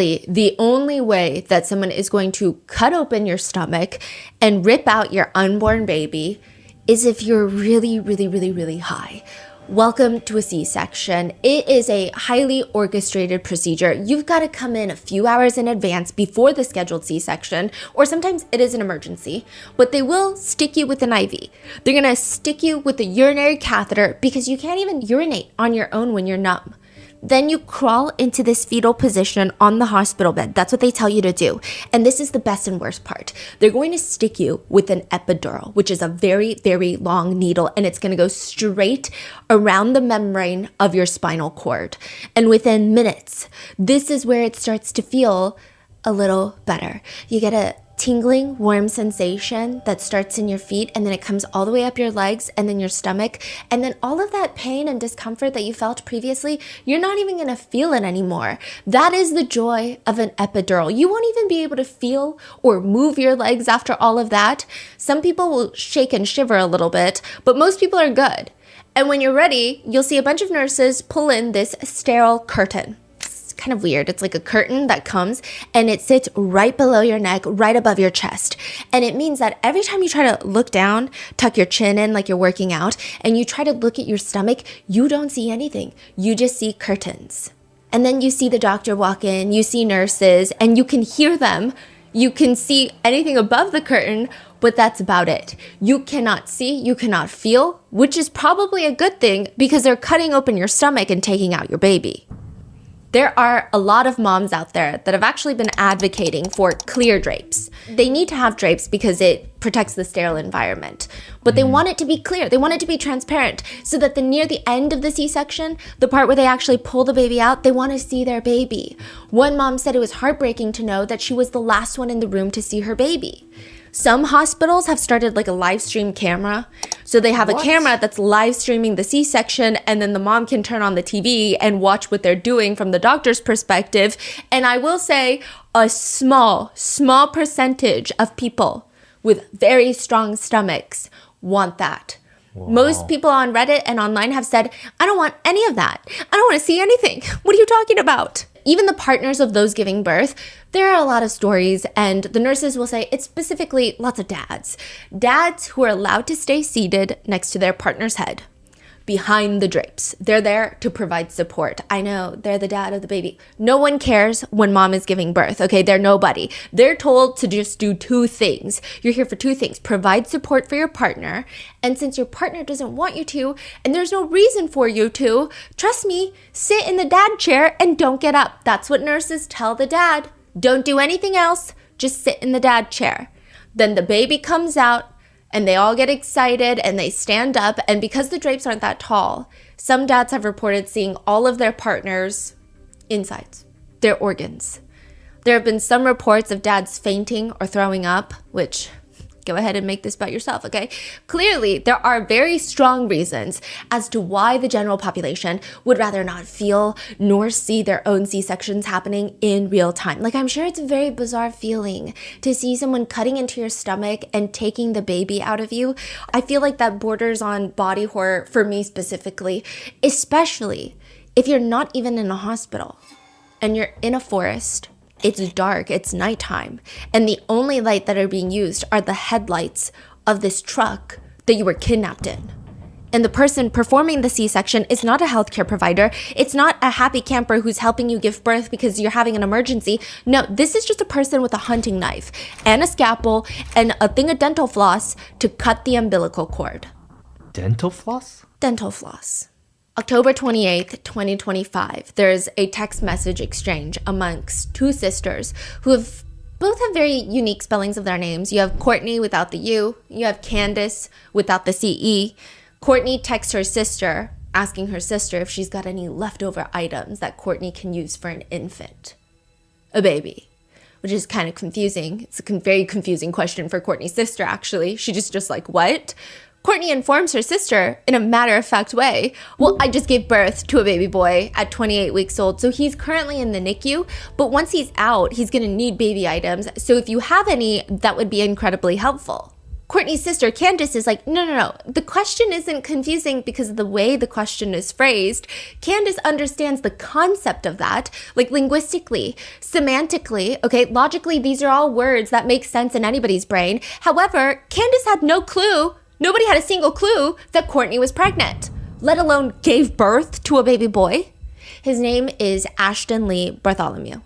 The only way that someone is going to cut open your stomach and rip out your unborn baby is if you're really, really, really, really high. Welcome to a C-section. It is a highly orchestrated procedure. You've got to come in a few hours in advance before the scheduled C-section, or sometimes it is an emergency, but they will stick you with an IV. They're gonna stick you with a urinary catheter because you can't even urinate on your own when you're numb. Then you crawl into this fetal position on the hospital bed. That's what they tell you to do. And this is the best and worst part. They're going to stick you with an epidural, which is a very, very long needle, and it's going to go straight around the membrane of your spinal cord. And within minutes, this is where it starts to feel a little better. You get a tingling, warm sensation that starts in your feet, and then it comes all the way up your legs and then your stomach. And then all of that pain and discomfort that you felt previously, you're not even gonna feel it anymore. That is the joy of an epidural. You won't even be able to feel or move your legs after all of that. Some people will shake and shiver a little bit, but most people are good. And when you're ready, you'll see a bunch of nurses pull in this sterile curtain. Kind of weird. It's like a curtain that comes and it sits right below your neck, right above your chest. And it means that every time you try to look down, tuck your chin in like you're working out, and you try to look at your stomach, you don't see anything. You just see curtains. And then you see the doctor walk in, you see nurses, and you can hear them. You can see anything above the curtain, but that's about it. You cannot see, you cannot feel, which is probably a good thing because they're cutting open your stomach and taking out your baby. There are a lot of moms out there that have actually been advocating for clear drapes. They need to have drapes because it protects the sterile environment, but they want it to be clear. They want it to be transparent so that near the end of the C-section, the part where they actually pull the baby out, they want to see their baby. One mom said it was heartbreaking to know that she was the last one in the room to see her baby. Some hospitals have started like a live stream camera. So they have a camera that's live streaming the C-section, and then the mom can turn on the TV and watch what they're doing from the doctor's perspective. And I will say a small percentage of people with very strong stomachs want that. Wow. Most people on Reddit and online have said, I don't want any of that. I don't want to see anything. What are you talking about? Even the partners of those giving birth, there are a lot of stories, and the nurses will say it's specifically lots of dads. Dads who are allowed to stay seated next to their partner's head, behind the drapes. They're there to provide support. I know, they're the dad of the baby. No one cares when mom is giving birth, okay? They're nobody. They're told to just do two things. You're here for two things. Provide support for your partner, and since your partner doesn't want you to, and there's no reason for you to, trust me, sit in the dad chair and don't get up. That's what nurses tell the dad. Don't do anything else, just sit in the dad chair. Then the baby comes out, and they all get excited and they stand up. And because the drapes aren't that tall, some dads have reported seeing all of their partners' insides, their organs. There have been some reports of dads fainting or throwing up, which go ahead and make this about yourself, okay? Clearly, there are very strong reasons as to why the general population would rather not feel nor see their own C-sections happening in real time. Like, I'm sure it's a very bizarre feeling to see someone cutting into your stomach and taking the baby out of you. I feel like that borders on body horror for me specifically, especially if you're not even in a hospital and you're in a forest. It's dark, it's nighttime, and the only light that are being used are the headlights of this truck that you were kidnapped in. And the person performing the C-section is not a healthcare provider. It's not a happy camper who's helping you give birth because you're having an emergency. No, this is just a person with a hunting knife and a scalpel and a thing of dental floss to cut the umbilical cord. Dental floss? Dental floss. October 28th, 2025, there's a text message exchange amongst two sisters who both have very unique spellings of their names. You have Courtney without the U. You have Candace without the CE. Courtney texts her sister, asking her sister if she's got any leftover items that Courtney can use for an infant, a baby, which is kind of confusing. It's a very confusing question for Courtney's sister, actually. She's just like, what? Courtney informs her sister in a matter-of-fact way, well, I just gave birth to a baby boy at 28 weeks old, so he's currently in the NICU, but once he's out, he's gonna need baby items, so if you have any, that would be incredibly helpful. Kourtney's sister, Candace, is like, no. The question isn't confusing because of the way the question is phrased. Candace understands the concept of that, like linguistically, semantically, okay? Logically, these are all words that make sense in anybody's brain. However, Candace had no clue. Nobody had a single clue that Kourtney was pregnant, let alone gave birth to a baby boy. His name is Ashton Lee Bartholomew.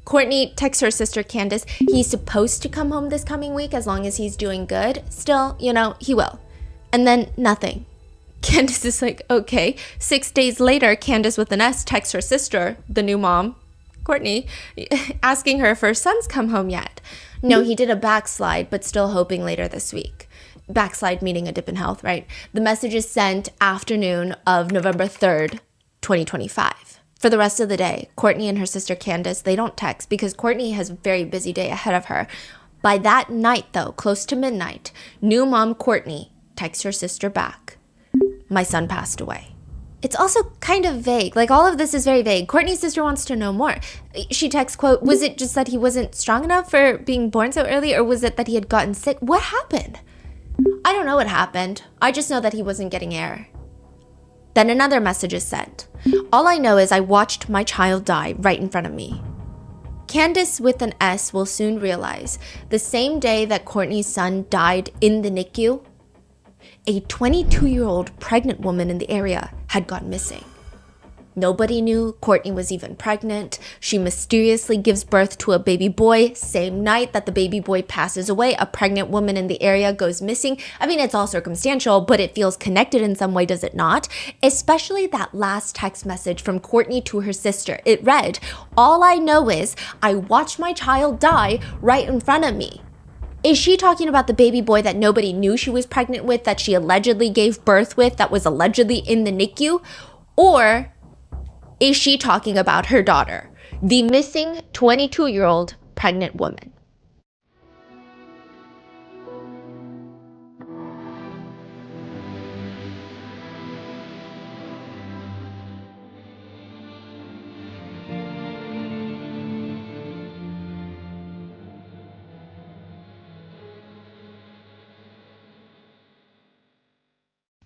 Kourtney texts her sister Candace, he's supposed to come home this coming week as long as he's doing good. Still, he will. And then nothing. Candace is like, okay. 6 days later, Candace with an S texts her sister, the new mom, Kourtney, asking her if her son's come home yet. No, he did a backslide, but still hoping later this week. Backslide meaning a dip in health, right? The message is sent afternoon of November 3rd, 2025. For the rest of the day, Kourtney and her sister Candace, they don't text because Kourtney has a very busy day ahead of her. By that night, though, close to midnight, new mom Kourtney texts her sister back, my son passed away. It's also kind of vague. Like, all of this is very vague. Kourtney's sister wants to know more. She texts, quote, was it just that he wasn't strong enough for being born so early, or was it that he had gotten sick? What happened? I don't know what happened. I just know that he wasn't getting air. Then another message is sent. All I know is I watched my child die right in front of me. Candace with an S will soon realize the same day that Kourtney's son died in the NICU, a 22-year-old pregnant woman in the area had gone missing. Nobody knew Kourtney was even pregnant. She mysteriously gives birth to a baby boy. Same night that the baby boy passes away, a pregnant woman in the area goes missing. I mean, it's all circumstantial, but it feels connected in some way, does it not? Especially that last text message from Kourtney to her sister. It read, all I know is I watched my child die right in front of me. Is she talking about the baby boy that nobody knew she was pregnant with, that she allegedly gave birth with, that was allegedly in the NICU? Or is she talking about her daughter, the missing 22-year-old pregnant woman?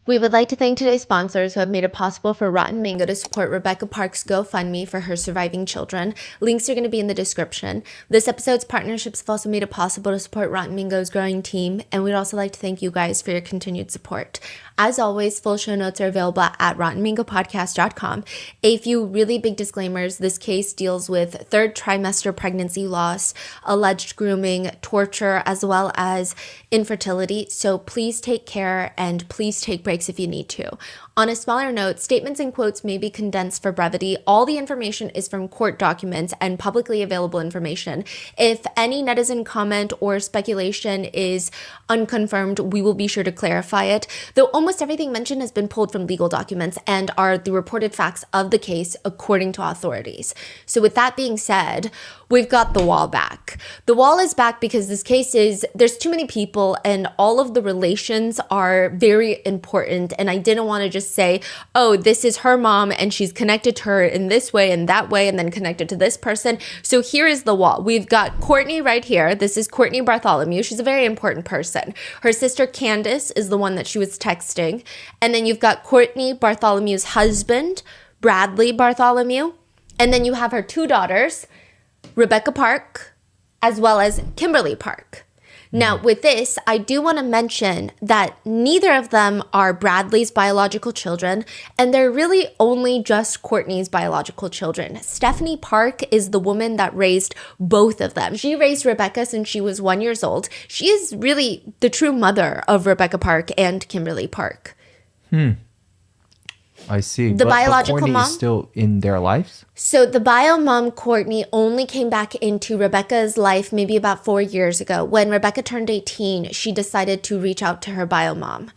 We would like to thank today's sponsors who have made it possible for Rotten Mango to support Rebecca Park's GoFundMe for her surviving children. Links are going to be in the description. This episode's partnerships have also made it possible to support Rotten Mango's growing team, and we'd also like to thank you guys for your continued support. As always, full show notes are available at RottenMangoPodcast.com. A few really big disclaimers. This case deals with third trimester pregnancy loss, alleged grooming, torture, as well as infertility. So please take care and please take breaks if you need to. On a smaller note, statements and quotes may be condensed for brevity. All the information is from court documents and publicly available information. If any netizen comment or speculation is unconfirmed, we will be sure to clarify it. Though almost everything mentioned has been pulled from legal documents and are the reported facts of the case according to authorities. So with that being said, we've got the wall back. The wall is back because this case there's too many people and all of the relations are very important. And I didn't want to just say, oh, this is her mom and she's connected to her in this way and that way and then connected to this person. So here is the wall. We've got Kourtney right here. This is Kourtney Bartholomew. She's a very important person. Her sister Candace is the one that she was texting. And then you've got Kourtney Bartholomew's husband, Bradley Bartholomew. And then you have her two daughters, Rebecca Park, as well as Kimberly Park. Now, with this, I do want to mention that neither of them are Bradley's biological children, and they're really only just Kourtney's biological children. Stephanie Park is the woman that raised both of them. She raised Rebecca since she was 1 year old. She is really the true mother of Rebecca Park and Kimberly Park. I see. The biological Kourtney mom is still in their lives? So the bio mom, Kourtney, only came back into Rebecca's life maybe about 4 years ago. When Rebecca turned 18, she decided to reach out to her bio mom,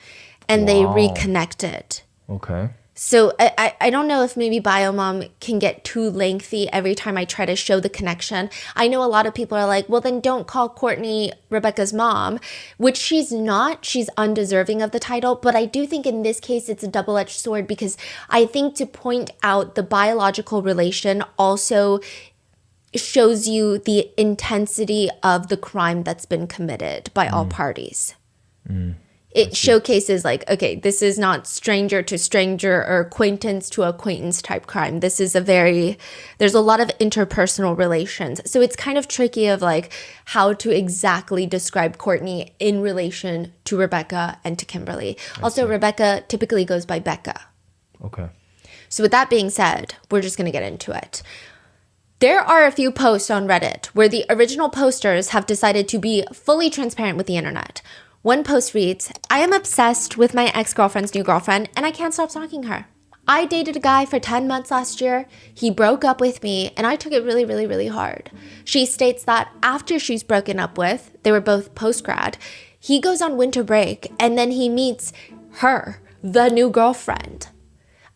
and they reconnected. Okay. So I don't know if maybe biomom can get too lengthy every time I try to show the connection. I know a lot of people are like, well, then don't call Kourtney Rebecca's mom, which she's not. She's undeserving of the title. But I do think in this case, it's a double-edged sword because I think to point out the biological relation also shows you the intensity of the crime that's been committed by all parties. It showcases like, okay, this is not stranger to stranger or acquaintance to acquaintance type crime. This is there's a lot of interpersonal relations. So it's kind of tricky of like how to exactly describe Courtney in relation to Rebecca and to Kimberly. Also, Rebecca typically goes by Becca. Okay. So with that being said, we're just going to get into it. There are a few posts on Reddit where the original posters have decided to be fully transparent with the internet. One post reads, I am obsessed with my ex-girlfriend's new girlfriend and I can't stop stalking her. I dated a guy for 10 months last year. He broke up with me and I took it really, really, really hard. She states that after she's broken up with, they were both post-grad, he goes on winter break and then he meets her, the new girlfriend.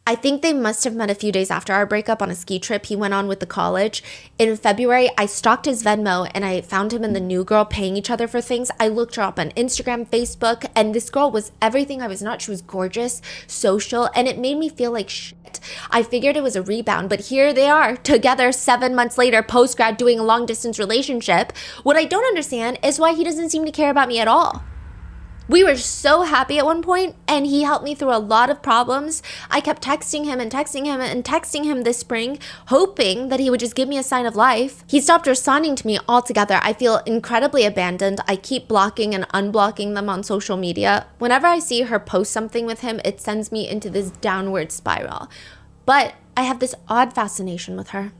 I think they must have met a few days after our breakup on a ski trip he went on with the college. In February, I stalked his Venmo and I found him and the new girl paying each other for things. I looked her up on Instagram, Facebook, and this girl was everything I was not. She was gorgeous, social, and it made me feel like shit. I figured it was a rebound, but here they are, together 7 months later, post-grad, doing a long-distance relationship. What I don't understand is why he doesn't seem to care about me at all. We were so happy at one point, and he helped me through a lot of problems. I kept texting him and texting him and texting him this spring, hoping that he would just give me a sign of life. He stopped responding to me altogether. I feel incredibly abandoned. I keep blocking and unblocking them on social media. Whenever I see her post something with him, it sends me into this downward spiral. But I have this odd fascination with her.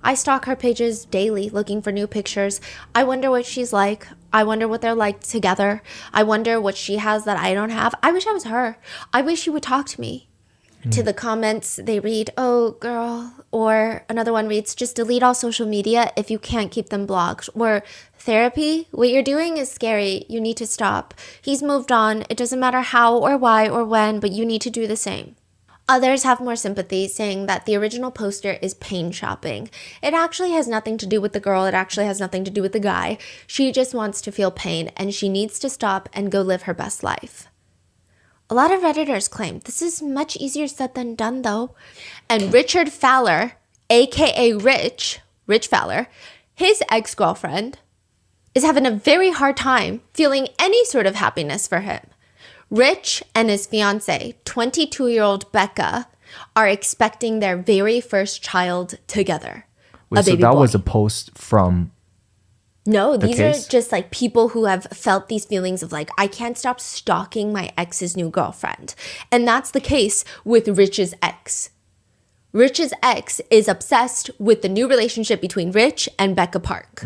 I stalk her pages daily looking for new pictures. I wonder what she's like. I wonder what they're like together. I wonder what she has that I don't have. I wish I was her. I wish she would talk to me. To the comments, they read, oh, girl. Or another one reads, just delete all social media if you can't keep them blocked. Or therapy, what you're doing is scary. You need to stop. He's moved on. It doesn't matter how or why or when, but you need to do the same. Others have more sympathy, saying that the original poster is pain shopping. It actually has nothing to do with the girl. It actually has nothing to do with the guy. She just wants to feel pain, and she needs to stop and go live her best life. A lot of Redditors claim this is much easier said than done, though. And Richard Fowler, aka Rich Fowler, his ex-girlfriend, is having a very hard time feeling any sort of happiness for him. Rich and his fiancée, 22-year-old Becca, are expecting their very first child together. Wait, a baby so that boy. was a post from... No, these case? are just like people who have felt these feelings of like, I can't stop stalking my ex's new girlfriend. And that's the case with Rich's ex. Rich's ex is obsessed with the new relationship between Rich and Becca Park.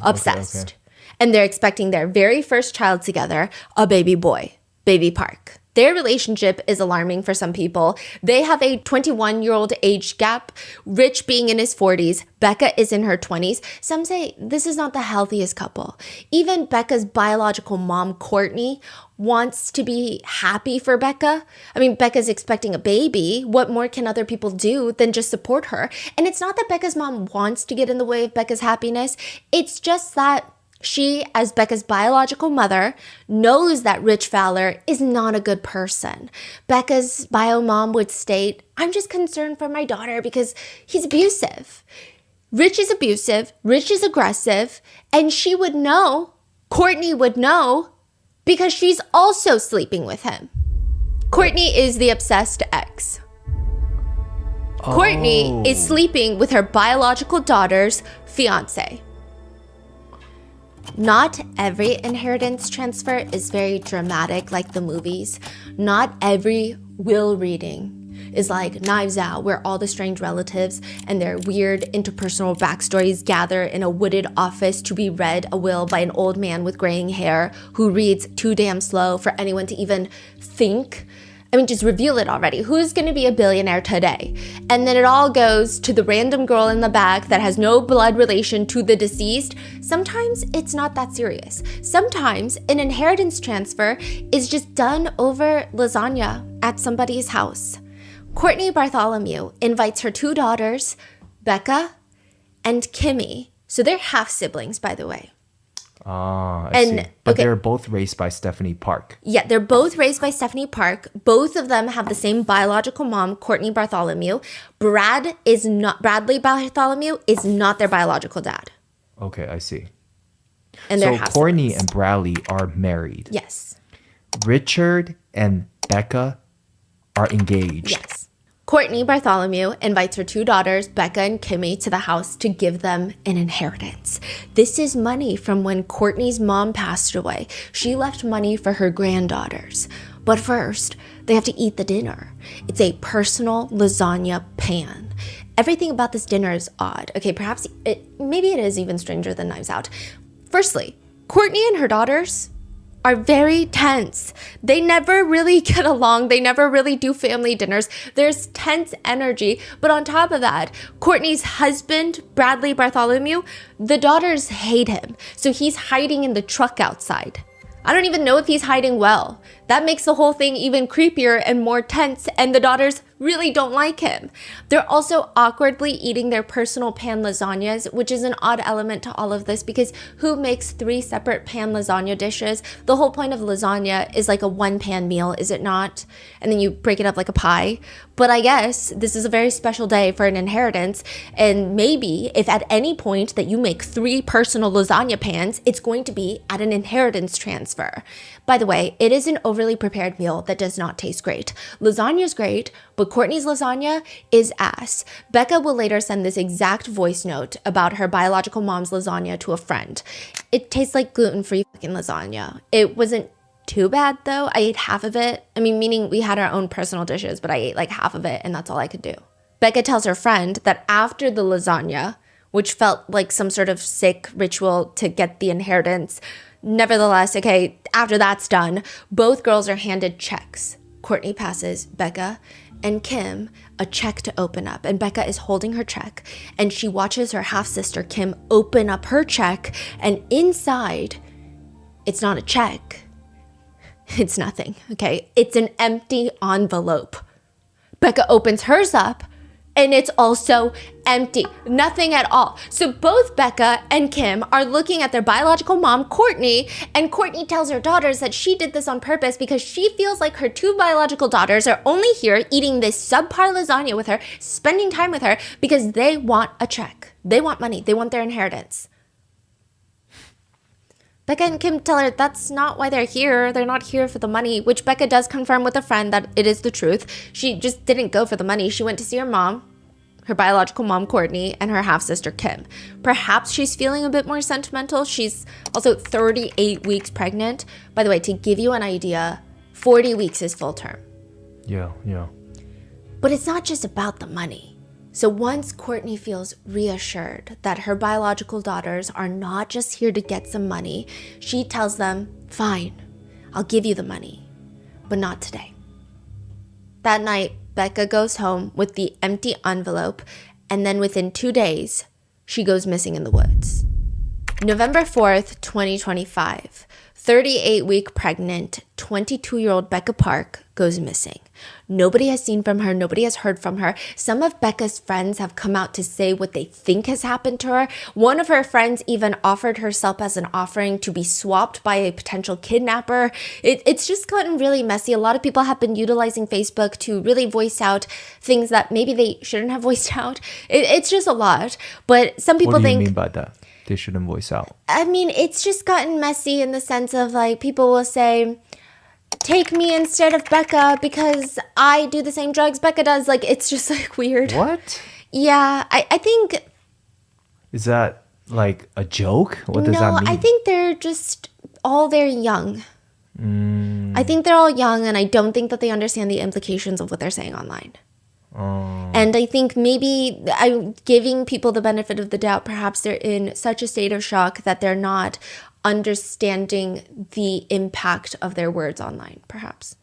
Obsessed. Okay. And they're expecting their very first child together, a baby boy. Baby Park. Their relationship is alarming for some people. They have a 21-year-old age gap, Rich being in his 40s, Becca is in her 20s. Some say this is not the healthiest couple. Even Becca's biological mom, Courtney, wants to be happy for Becca. I mean, Becca's expecting a baby. What more can other people do than just support her? And it's not that Becca's mom wants to get in the way of Becca's happiness. It's just that she, as Becca's biological mother, knows that Rich Fowler is not a good person. Becca's bio mom would state, I'm just concerned for my daughter because he's abusive. Rich is abusive, Rich is aggressive, and she would know, Courtney would know, because she's also sleeping with him. Courtney is the obsessed ex. Courtney is sleeping with her biological daughter's fiance. Not every inheritance transfer is very dramatic like the movies. Not every will reading is like Knives Out, where all the strange relatives and their weird interpersonal backstories gather in a wooded office to be read a will by an old man with graying hair who reads too damn slow for anyone to even think. I mean, just reveal it already. Who's going to be a billionaire today? And then it all goes to the random girl in the back that has no blood relation to the deceased. Sometimes it's not that serious. Sometimes an inheritance transfer is just done over lasagna at somebody's house. Courtney Bartholomew invites her two daughters, Becca and Kimmy. So they're half siblings, by the way. I see. But they're both raised by Stephanie Park. Yeah, they're both raised by Stephanie Park. Both of them have the same biological mom, Courtney Bartholomew. Bradley Bartholomew is not their biological dad. Okay, I see. And so Courtney and Bradley are married. Yes. Richard and Becca are engaged. Yes. Courtney Bartholomew invites her 2 daughters, Becca and Kimmy, to the house to give them an inheritance. This is money from when Courtney's mom passed away. She left money for her granddaughters. But first, they have to eat the dinner. It's a personal lasagna pan. Everything about this dinner is odd. Okay, maybe it is even stranger than Knives Out. Firstly, Courtney and her daughters are very tense. They never really get along. They never really do family dinners. There's tense energy. But on top of that, Courtney's husband, Bradley Bartholomew, the daughters hate him. So he's hiding in the truck outside. I don't even know if he's hiding well. That makes the whole thing even creepier and more tense, and the daughters really don't like him. They're also awkwardly eating their personal pan lasagnas, which is an odd element to all of this because who makes 3 separate pan lasagna dishes? The whole point of lasagna is like a one-pan meal, is it not? And then you break it up like a pie. But I guess this is a very special day for an inheritance, and maybe if at any point that you make 3 personal lasagna pans, it's going to be at an inheritance transfer. By the way, it is an overly prepared meal that does not taste great. Lasagna is great, but Courtney's lasagna is ass. Becca will later send this exact voice note about her biological mom's lasagna to a friend. It tastes like gluten-free fucking lasagna. It wasn't too bad though. I ate half of it. I mean, meaning we had our own personal dishes, but I ate like half of it and that's all I could do. Becca tells her friend that after the lasagna, which felt like some sort of sick ritual to get the inheritance, nevertheless, okay, after that's done, both girls are handed checks. Courtney passes Becca and Kim a check to open up, and Becca is holding her check, and she watches her half-sister Kim open up her check, and inside, it's not a check. It's nothing, okay? It's an empty envelope. Becca opens hers up, and it's also empty. Nothing at all. So both Becca and Kim are looking at their biological mom, Courtney, and Courtney tells her daughters that she did this on purpose because she feels like her 2 biological daughters are only here eating this subpar lasagna with her, spending time with her, because they want a check. They want money. They want their inheritance. Becca and Kim tell her that's not why they're here. They're not here for the money, which Becca does confirm with a friend that it is the truth. She just didn't go for the money. She went to see her mom, her biological mom, Courtney, and her half-sister, Kim. Perhaps she's feeling a bit more sentimental. She's also 38 weeks pregnant. By the way, to give you an idea, 40 weeks is full term. Yeah. But it's not just about the money. So once Courtney feels reassured that her biological daughters are not just here to get some money, she tells them, fine, I'll give you the money, but not today. That night, Becca goes home with the empty envelope, and then within 2 days, she goes missing in the woods. November 4th, 2025, 38-week pregnant, 22-year-old Becca Park goes missing. Nobody has seen from her. Nobody has heard from her. Some of Becca's friends have come out to say what they think has happened to her. One of her friends even offered herself as an offering to be swapped by a potential kidnapper. It's just gotten really messy. A lot of people have been utilizing Facebook to really voice out things that maybe they shouldn't have voiced out. It's just a lot. But some people think... What do you mean by that? They shouldn't voice out. I mean, it's just gotten messy in the sense of like people will say, take me instead of Becca because I do the same drugs Becca does. Like, it's just like weird. What? Yeah, I think... Is that like a joke? What does that mean? No, I think they're just all very young. I think they're all young, and I don't think that they understand the implications of what they're saying online. And I think maybe I'm giving people the benefit of the doubt. Perhaps they're in such a state of shock that they're not understanding the impact of their words online, perhaps.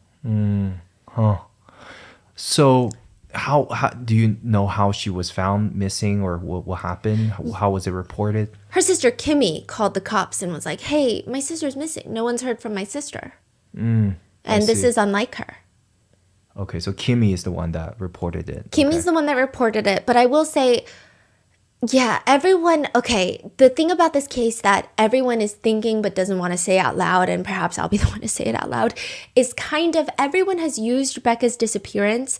So how do you know how she was found missing or what happened? How was it reported? Her sister Kimmy called the cops and was like, hey, my sister's missing. No one's heard from my sister. And this is unlike her. Okay, so Kimmy is the one that reported it. Kimmy's the one that reported it. But I will say, yeah, everyone, okay, the thing about this case that everyone is thinking but doesn't want to say out loud, and perhaps I'll be the one to say it out loud, is kind of everyone has used Becca's disappearance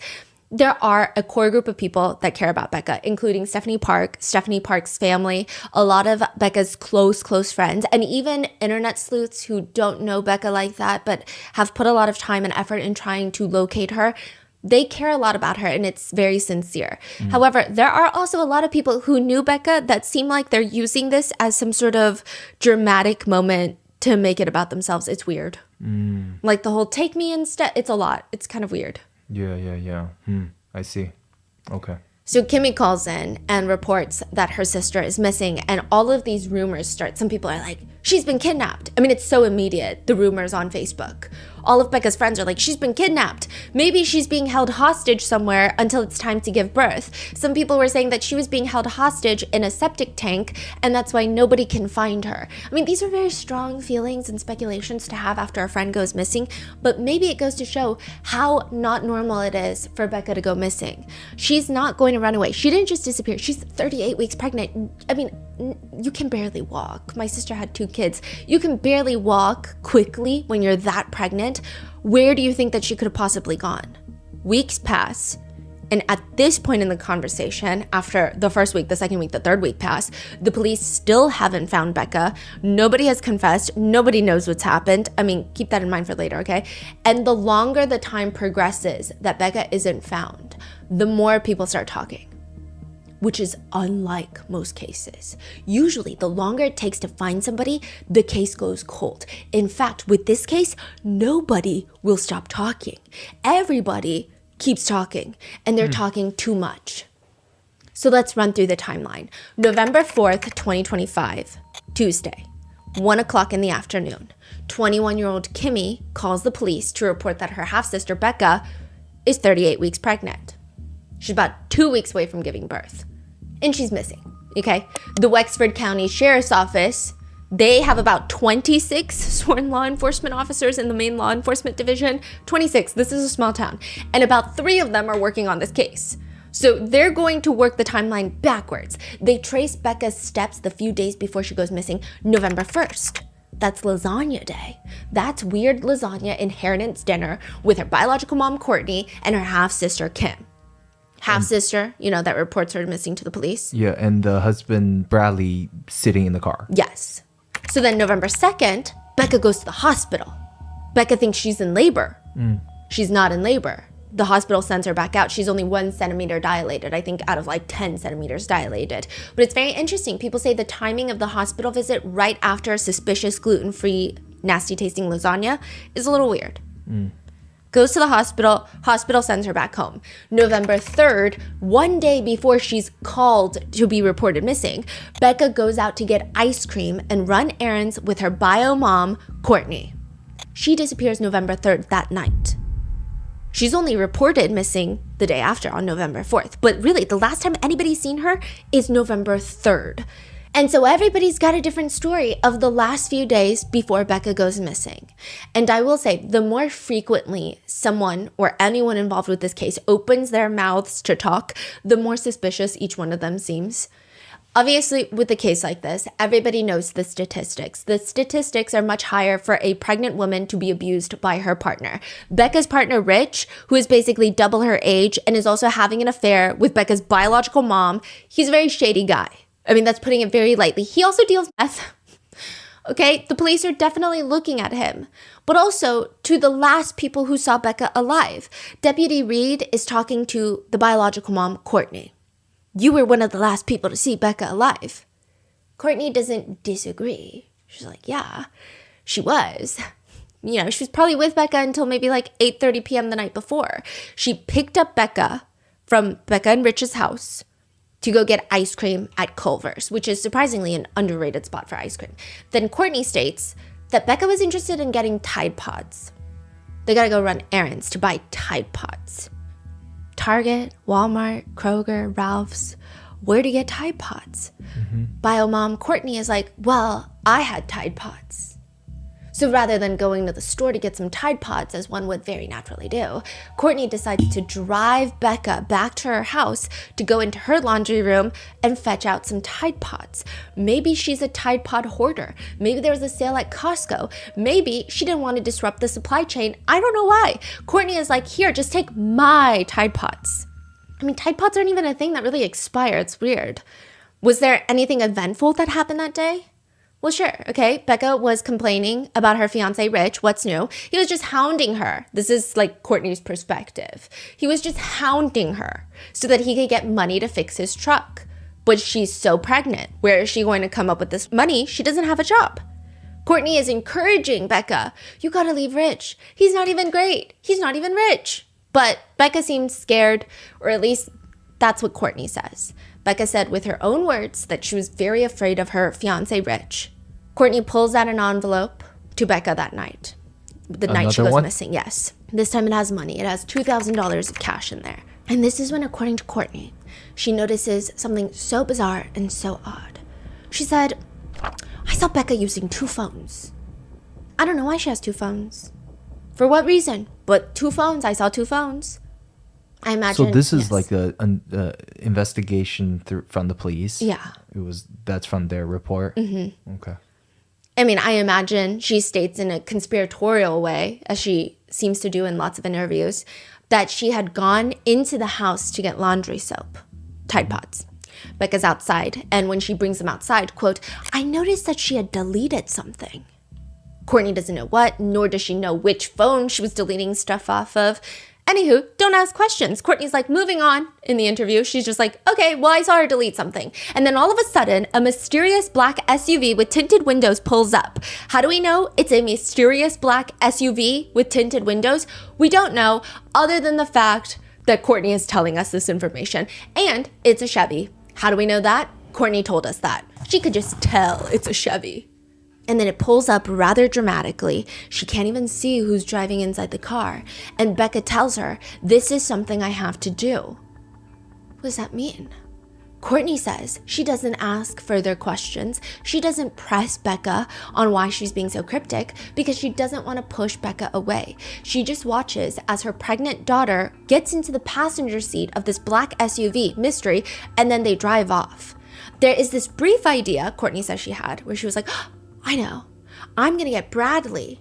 there are a core group of people that care about Becca, including Stephanie Park, Stephanie Park's family, a lot of Becca's close friends, and even internet sleuths who don't know Becca like that, but have put a lot of time and effort in trying to locate her. They care a lot about her, and it's very sincere. However, there are also a lot of people who knew Becca that seem like they're using this as some sort of dramatic moment to make it about themselves. It's weird. Like the whole take me instead. It's a lot. It's kind of weird. Yeah. I see. Okay. So Kimmy calls in and reports that her sister is missing, and all of these rumors start. Some people are like, she's been kidnapped. I mean, it's so immediate, the rumors on Facebook. All of Becca's friends are like, she's been kidnapped. Maybe she's being held hostage somewhere until it's time to give birth. Some people were saying that she was being held hostage in a septic tank, and that's why nobody can find her. I mean, these are very strong feelings and speculations to have after a friend goes missing, but maybe it goes to show how not normal it is for Becca to go missing. She's not going to run away. She didn't just disappear. She's 38 weeks pregnant. I mean, you can barely walk. My sister had 2 kids. You can barely walk quickly when you're that pregnant. Where do you think that she could have possibly gone? Weeks pass, and at this point in the conversation, after the first week, the second week, the third week pass, the police still haven't found Becca. Nobody has confessed. Nobody knows what's happened. I mean, keep that in mind for later, okay? And the longer the time progresses that Becca isn't found, the more people start talking, which is unlike most cases. Usually, the longer it takes to find somebody, the case goes cold. In fact, with this case, nobody will stop talking. Everybody keeps talking, and they're talking too much. So let's run through the timeline. November 4th, 2025, Tuesday, 1 o'clock in the afternoon. 21-year-old Kimmy calls the police to report that her half-sister Becca is 38 weeks pregnant. She's about 2 weeks away from giving birth, and she's missing, okay? The Wexford County Sheriff's Office, they have about 26 sworn law enforcement officers in the main law enforcement division. 26, this is a small town. And about 3 of them are working on this case. So they're going to work the timeline backwards. They trace Becca's steps the few days before she goes missing, November 1st. That's lasagna day. That's weird lasagna inheritance dinner with her biological mom, Courtney, and her half-sister, Kim. Half-sister, that reports her missing to the police. Yeah, and the husband, Bradley, sitting in the car. Yes. So then November 2nd, Becca goes to the hospital. Becca thinks she's in labor. She's not in labor. The hospital sends her back out. She's only 1 centimeter dilated, I think out of like 10 centimeters dilated. But it's very interesting. People say the timing of the hospital visit right after a suspicious gluten-free, nasty-tasting lasagna is a little weird. Goes to the hospital sends her back home. November 3rd, 1 day before she's called to be reported missing, Becca goes out to get ice cream and run errands with her bio mom, Courtney. She disappears November 3rd that night. She's only reported missing the day after on November 4th, but really the last time anybody's seen her is November 3rd. And so everybody's got a different story of the last few days before Becca goes missing. And I will say, the more frequently someone or anyone involved with this case opens their mouths to talk, the more suspicious each one of them seems. Obviously, with a case like this, everybody knows the statistics. The statistics are much higher for a pregnant woman to be abused by her partner. Becca's partner, Rich, who is basically double her age and is also having an affair with Becca's biological mom, he's a very shady guy. I mean, that's putting it very lightly. He also deals meth. Okay, the police are definitely looking at him. But also to the last people who saw Becca alive. Deputy Reed is talking to the biological mom, Courtney. You were one of the last people to see Becca alive. Courtney doesn't disagree. She's like, yeah, she was. She was probably with Becca until maybe like 8:30 p.m. the night before. She picked up Becca from Becca and Rich's house to go get ice cream at Culver's, which is surprisingly an underrated spot for ice cream. Then Courtney states that Becca was interested in getting Tide Pods. They gotta go run errands to buy Tide Pods. Target, Walmart, Kroger, Ralph's. Where to get Tide Pods? Bio mom Courtney is like, well, I had Tide Pods. So rather than going to the store to get some Tide Pods, as one would very naturally do, Courtney decided to drive Becca back to her house to go into her laundry room and fetch out some Tide Pods. Maybe she's a Tide Pod hoarder. Maybe there was a sale at Costco. Maybe she didn't want to disrupt the supply chain. I don't know why. Courtney is like, here, just take my Tide Pods. I mean, Tide Pods aren't even a thing that really expire. It's weird. Was there anything eventful that happened that day? Well, sure, okay. Becca was complaining about her fiance, Rich. What's new? He was just hounding her. This is like Courtney's perspective. He was just hounding her so that he could get money to fix his truck. But she's so pregnant. Where is she going to come up with this money? She doesn't have a job. Courtney is encouraging Becca. You gotta leave Rich. He's not even great. He's not even rich. But Becca seemed scared, or at least that's what Courtney says. Becca said with her own words that she was very afraid of her fiance, Rich. Courtney pulls out an envelope to Becca that night. The night she goes missing, yes. This time it has money. It has $2,000 of cash in there. And this is when, according to Courtney, she notices something so bizarre and so odd. She said, I saw Becca using 2 phones. I don't know why she has 2 phones. For what reason? But 2 phones. I saw 2 phones. I imagine. So this is like a investigation from the police. Yeah. That's from their report. Mm-hmm. Okay. I mean, I imagine she states in a conspiratorial way, as she seems to do in lots of interviews, that she had gone into the house to get laundry soap, Tide Pods. Becca's outside, and when she brings them outside, quote, I noticed that she had deleted something. Courtney doesn't know what, nor does she know which phone she was deleting stuff off of. Anywho, don't ask questions. Courtney's like, moving on in the interview. She's just like, okay, well, I saw her delete something. And then all of a sudden, a mysterious black SUV with tinted windows pulls up. How do we know it's a mysterious black SUV with tinted windows? We don't know, other than the fact that Courtney is telling us this information. And it's a Chevy. How do we know that? Courtney told us that. She could just tell it's a Chevy. And then it pulls up rather dramatically. She can't even see who's driving inside the car. And Becca tells her, this is something I have to do. What does that mean? Courtney says she doesn't ask further questions. She doesn't press Becca on why she's being so cryptic because she doesn't want to push Becca away. She just watches as her pregnant daughter gets into the passenger seat of this black SUV, Mystery, and then they drive off. There is this brief idea Courtney says she had where she was like, I know. I'm going to get Bradley,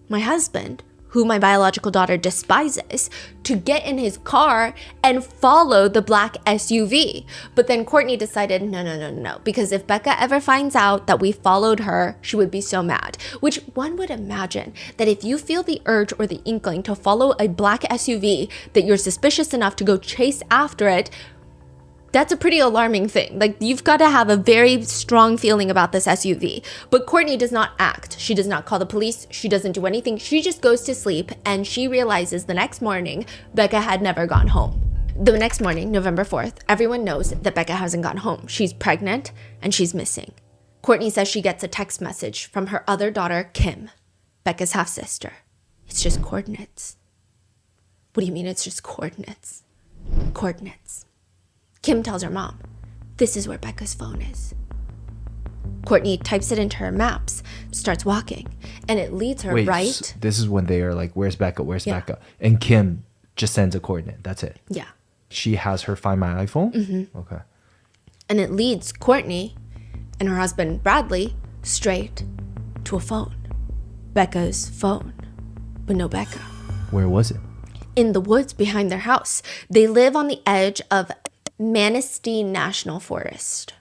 my husband, who my biological daughter despises, to get in his car and follow the black SUV. But then Courtney decided, no, because if Becca ever finds out that we followed her, she would be so mad. Which one would imagine that if you feel the urge or the inkling to follow a black SUV, that you're suspicious enough to go chase after it. That's a pretty alarming thing. Like, you've got to have a very strong feeling about this SUV. But Courtney does not act. She does not call the police. She doesn't do anything. She just goes to sleep, and she realizes the next morning Becca had never gone home. The next morning, November 4th, everyone knows that Becca hasn't gone home. She's pregnant, and she's missing. Courtney says she gets a text message from her other daughter, Kim, Becca's half-sister. It's just coordinates. What do you mean it's just coordinates? Coordinates. Kim tells her mom, this is where Becca's phone is. Courtney types it into her maps, starts walking, and it leads her right. So this is when they are like, where's Becca? Where's Becca? And Kim just sends a coordinate. That's it. Yeah. She has her Find My iPhone? Mm-hmm. Okay. And it leads Courtney and her husband, Bradley, straight to a phone. Becca's phone. But no Becca. Where was it? In the woods behind their house. They live on the edge of Manistee National Forest.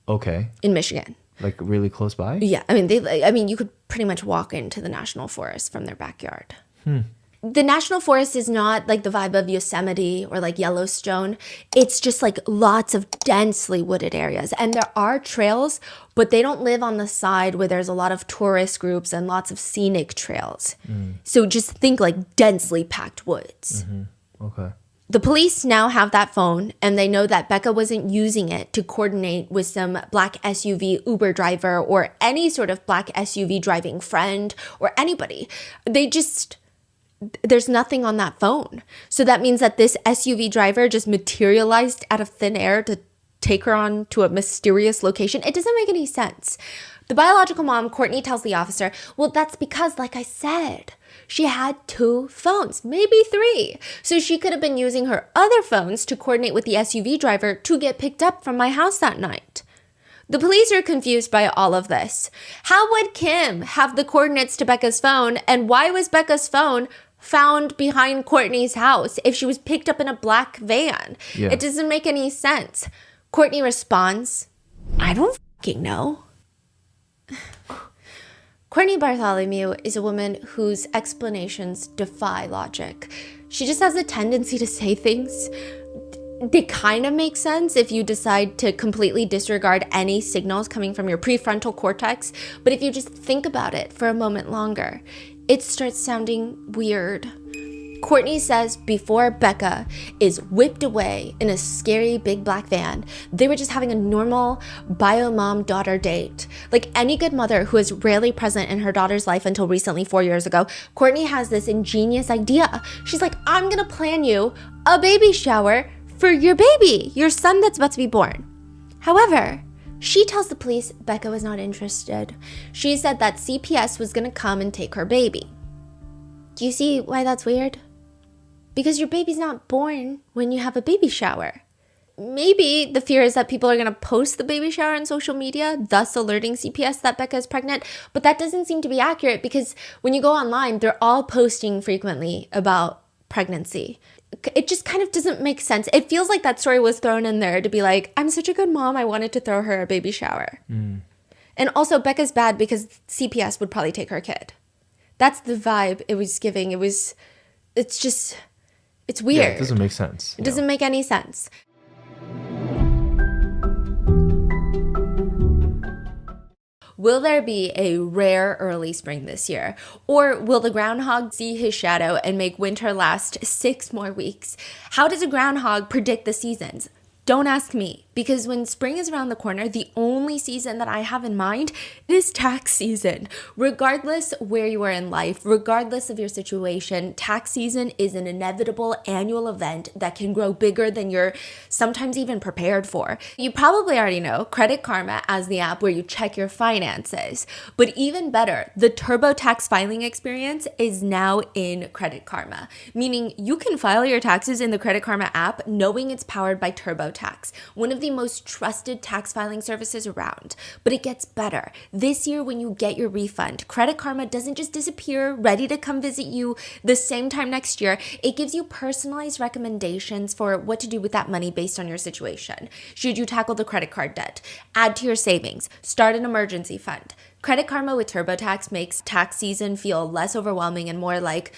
Okay. In Michigan. Like really close by? Yeah. I mean, you could pretty much walk into the national forest from their backyard. The national forest is not like the vibe of Yosemite or like Yellowstone. It's just like lots of densely wooded areas. And there are trails, but they don't live on the side where there's a lot of tourist groups and lots of scenic trails. So just think like densely packed woods. Mm-hmm. Okay. The police now have that phone, and they know that Becca wasn't using it to coordinate with some black SUV Uber driver or any sort of black SUV driving friend or anybody. There's nothing on that phone. So that means that this SUV driver just materialized out of thin air to take her on to a mysterious location. It doesn't make any sense. The biological mom, Courtney, tells the officer, well, that's because, like I said, she had 2 phones, maybe 3. So she could have been using her other phones to coordinate with the SUV driver to get picked up from my house that night. The police are confused by all of this. How would Kim have the coordinates to Becca's phone, and why was Becca's phone found behind Courtney's house if she was picked up in a black van? Yeah. It doesn't make any sense. Courtney responds, I don't fucking know. Courtney Bartholomew is a woman whose explanations defy logic. She just has a tendency to say things. They kind of make sense if you decide to completely disregard any signals coming from your prefrontal cortex, but if you just think about it for a moment longer, it starts sounding weird. Courtney says before Becca is whipped away in a scary big black van, they were just having a normal bio-mom-daughter date. Like any good mother who is rarely present in her daughter's life until recently 4 years ago, Courtney has this ingenious idea. She's like, I'm gonna plan you a baby shower for your baby, your son that's about to be born. However, she tells the police Becca was not interested. She said that CPS was gonna come and take her baby. Do you see why that's weird? Because your baby's not born when you have a baby shower. Maybe the fear is that people are going to post the baby shower on social media, thus alerting CPS that Becca is pregnant. But that doesn't seem to be accurate because when you go online, they're all posting frequently about pregnancy. It just kind of doesn't make sense. It feels like that story was thrown in there to be like, I'm such a good mom, I wanted to throw her a baby shower. And also Becca's bad because CPS would probably take her kid. That's the vibe it was giving. It's weird. Yeah, it doesn't make sense. It doesn't make any sense. Will there be a rare early spring this year? Or will the groundhog see his shadow and make winter last 6 more weeks? How does a groundhog predict the seasons? Don't ask me, because when spring is around the corner, the only season that I have in mind is tax season. Regardless where you are in life, regardless of your situation, tax season is an inevitable annual event that can grow bigger than you're sometimes even prepared for. You probably already know Credit Karma as the app where you check your finances. But even better, the TurboTax filing experience is now in Credit Karma, meaning you can file your taxes in the Credit Karma app knowing it's powered by TurboTax, one of the most trusted tax filing services around. But it gets better. This year, when you get your refund, Credit Karma doesn't just disappear, ready to come visit you the same time next year. It gives you personalized recommendations for what to do with that money based on your situation. Should you tackle the credit card debt, add to your savings, start an emergency fund? Credit Karma with TurboTax makes tax season feel less overwhelming and more like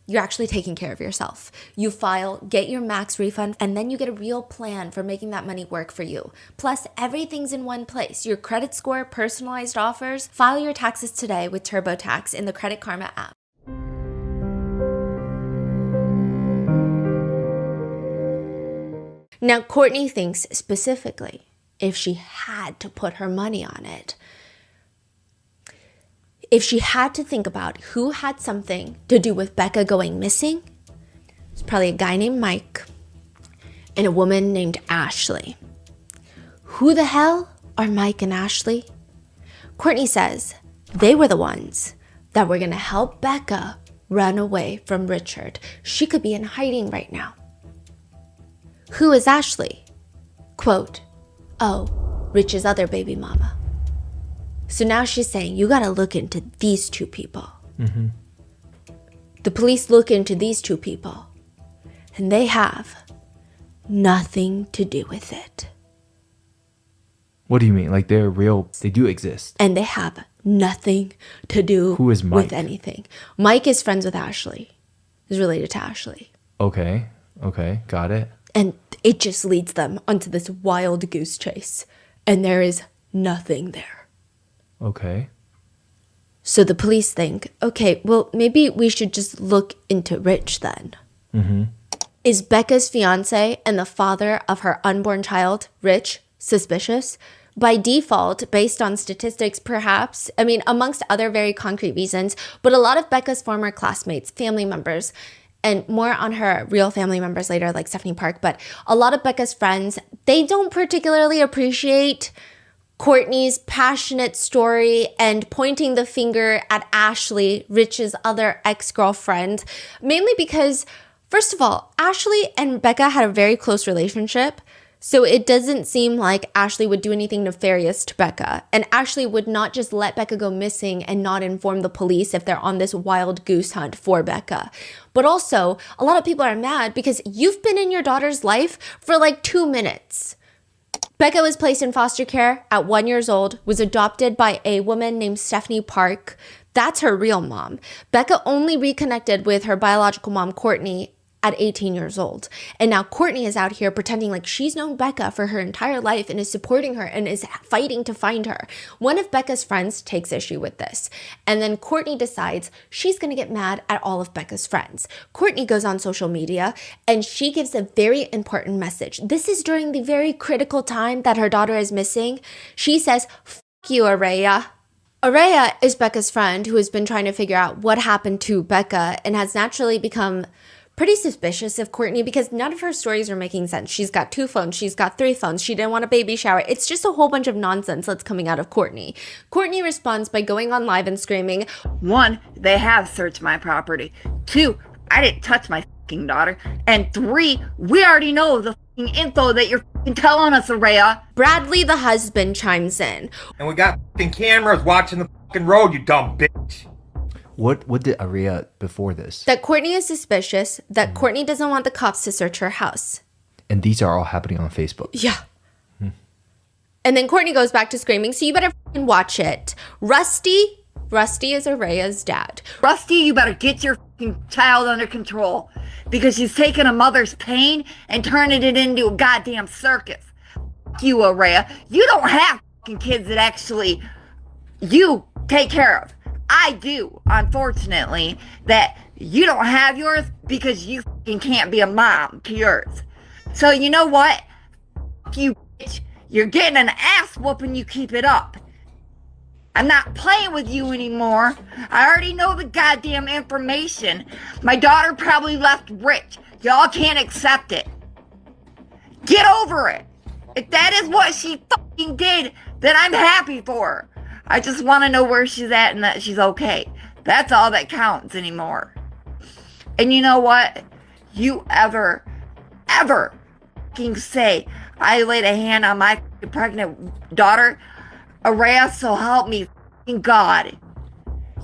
you're actually taking care of yourself. You file, get your max refund, and then you get a real plan for making that money work for you. Plus, everything's in one place. Your credit score, personalized offers. File your taxes today with TurboTax in the Credit Karma app. Now, Courtney thinks specifically if she had to put her money on it, if she had to think about who had something to do with Becca going missing, it's probably a guy named Mike and a woman named Ashley. Who the hell are Mike and Ashley? Courtney says they were the ones that were going to help Becca run away from Richard. She could be in hiding right now. Who is Ashley? Quote, oh, Rich's other baby mama. So now she's saying, you got to look into these 2 people. Mm-hmm. The police look into these 2 people, and they have nothing to do with it. What do you mean? Like they're real, they do exist. And they have nothing to do Who is Mike? With anything. Mike is friends with Ashley, is related to Ashley. Okay, got it. And it just leads them onto this wild goose chase, and there is nothing there. Okay. So the police think, okay, well, maybe we should just look into Rich then. Mm-hmm. Is Becca's fiance and the father of her unborn child, Rich, suspicious? By default, based on statistics, perhaps. I mean, amongst other very concrete reasons, but a lot of Becca's former classmates, family members, and more on her real family members later, like Stephanie Park. But a lot of Becca's friends, they don't particularly appreciate Kourtney's passionate story and pointing the finger at Ashley, Rich's other ex-girlfriend, mainly because, first of all, Ashley and Becca had a very close relationship. So it doesn't seem like Ashley would do anything nefarious to Becca. And Ashley would not just let Becca go missing and not inform the police if they're on this wild goose hunt for Becca. But also, a lot of people are mad because you've been in your daughter's life for like 2 minutes. Becca was placed in foster care at 1 year old, was adopted by a woman named Stephanie Park. That's her real mom. Becca only reconnected with her biological mom, Kourtney, at 18 years old. And now Kourtney is out here pretending like she's known Becca for her entire life and is supporting her and is fighting to find her. One of Becca's friends takes issue with this. And then Kourtney decides she's going to get mad at all of Becca's friends. Kourtney goes on social media and she gives a very important message. This is during the very critical time that her daughter is missing. She says, "F you, Araya." Araya is Becca's friend who has been trying to figure out what happened to Becca and has naturally become pretty suspicious of Kourtney because none of her stories are making sense. She's got 2 phones. She's got 3 phones. She didn't want a baby shower. It's just a whole bunch of nonsense that's coming out of Kourtney. Kourtney responds by going on live and screaming, 1, they have searched my property. 2, I didn't touch my fucking daughter. And 3, we already know the fucking info that you're fucking telling us, Araya. Bradley, the husband, chimes in. And we got fucking cameras watching the fucking road, you dumb bitch. What did Araya before this? That Kourtney is suspicious, that Kourtney doesn't want the cops to search her house. And these are all happening on Facebook. Yeah. And then Kourtney goes back to screaming, so you better fucking watch it. Rusty is Araya's dad. Rusty, you better get your fucking child under control because she's taking a mother's pain and turning it into a goddamn circus. Fuck you, Araya. You don't have fucking kids that actually you take care of. I do, unfortunately, that you don't have yours because you fucking can't be a mom to yours. So you know what? Fuck you, bitch. You're getting an ass whooping, you keep it up. I'm not playing with you anymore. I already know the goddamn information. My daughter probably left Rich. Y'all can't accept it. Get over it. If that is what she fucking did, then I'm happy for her. I just want to know where she's at and that she's okay. That's all that counts anymore. And you know what? You ever fucking say I laid a hand on my pregnant daughter, Araya, so help me fucking God.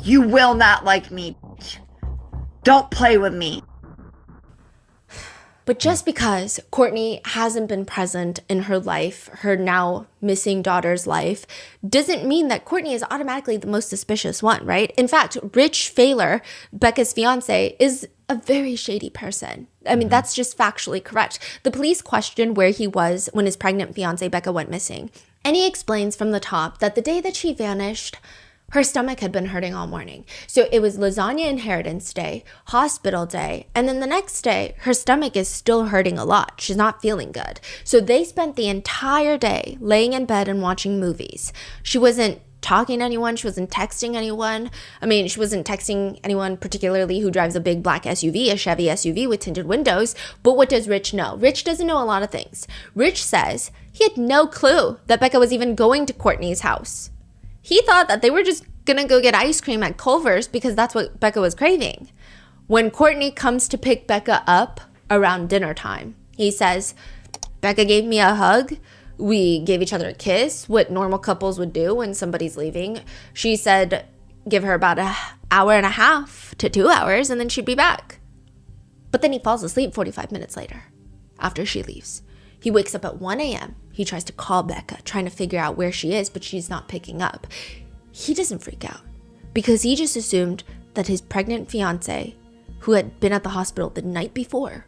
You will not like me, bitch. Don't play with me. But just because Kourtney hasn't been present in her life, her now missing daughter's life, doesn't mean that Kourtney is automatically the most suspicious one, right? In fact, Rich Failer, Becca's fiance, is a very shady person. I mean, that's just factually correct. The police questioned where he was when his pregnant fiance, Becca, went missing. And he explains from the top that the day that she vanished, her stomach had been hurting all morning. So it was lasagna inheritance day, hospital day, and then the next day, her stomach is still hurting a lot. She's not feeling good. So they spent the entire day laying in bed and watching movies. She wasn't talking to anyone. She wasn't texting anyone. I mean, she wasn't texting anyone particularly who drives a big black SUV, a Chevy SUV with tinted windows. But what does Rich know? Rich doesn't know a lot of things. Rich says he had no clue that Becca was even going to Kourtney's house. He thought that they were just going to go get ice cream at Culver's because that's what Becca was craving. When Kourtney comes to pick Becca up around dinner time, he says, Becca gave me a hug. We gave each other a kiss, what normal couples would do when somebody's leaving. She said, give her about an hour and a half to 2 hours and then she'd be back. But then he falls asleep 45 minutes later after she leaves. He wakes up at 1 a.m. He tries to call Becca, trying to figure out where she is, but she's not picking up. He doesn't freak out because he just assumed that his pregnant fiance, who had been at the hospital the night before,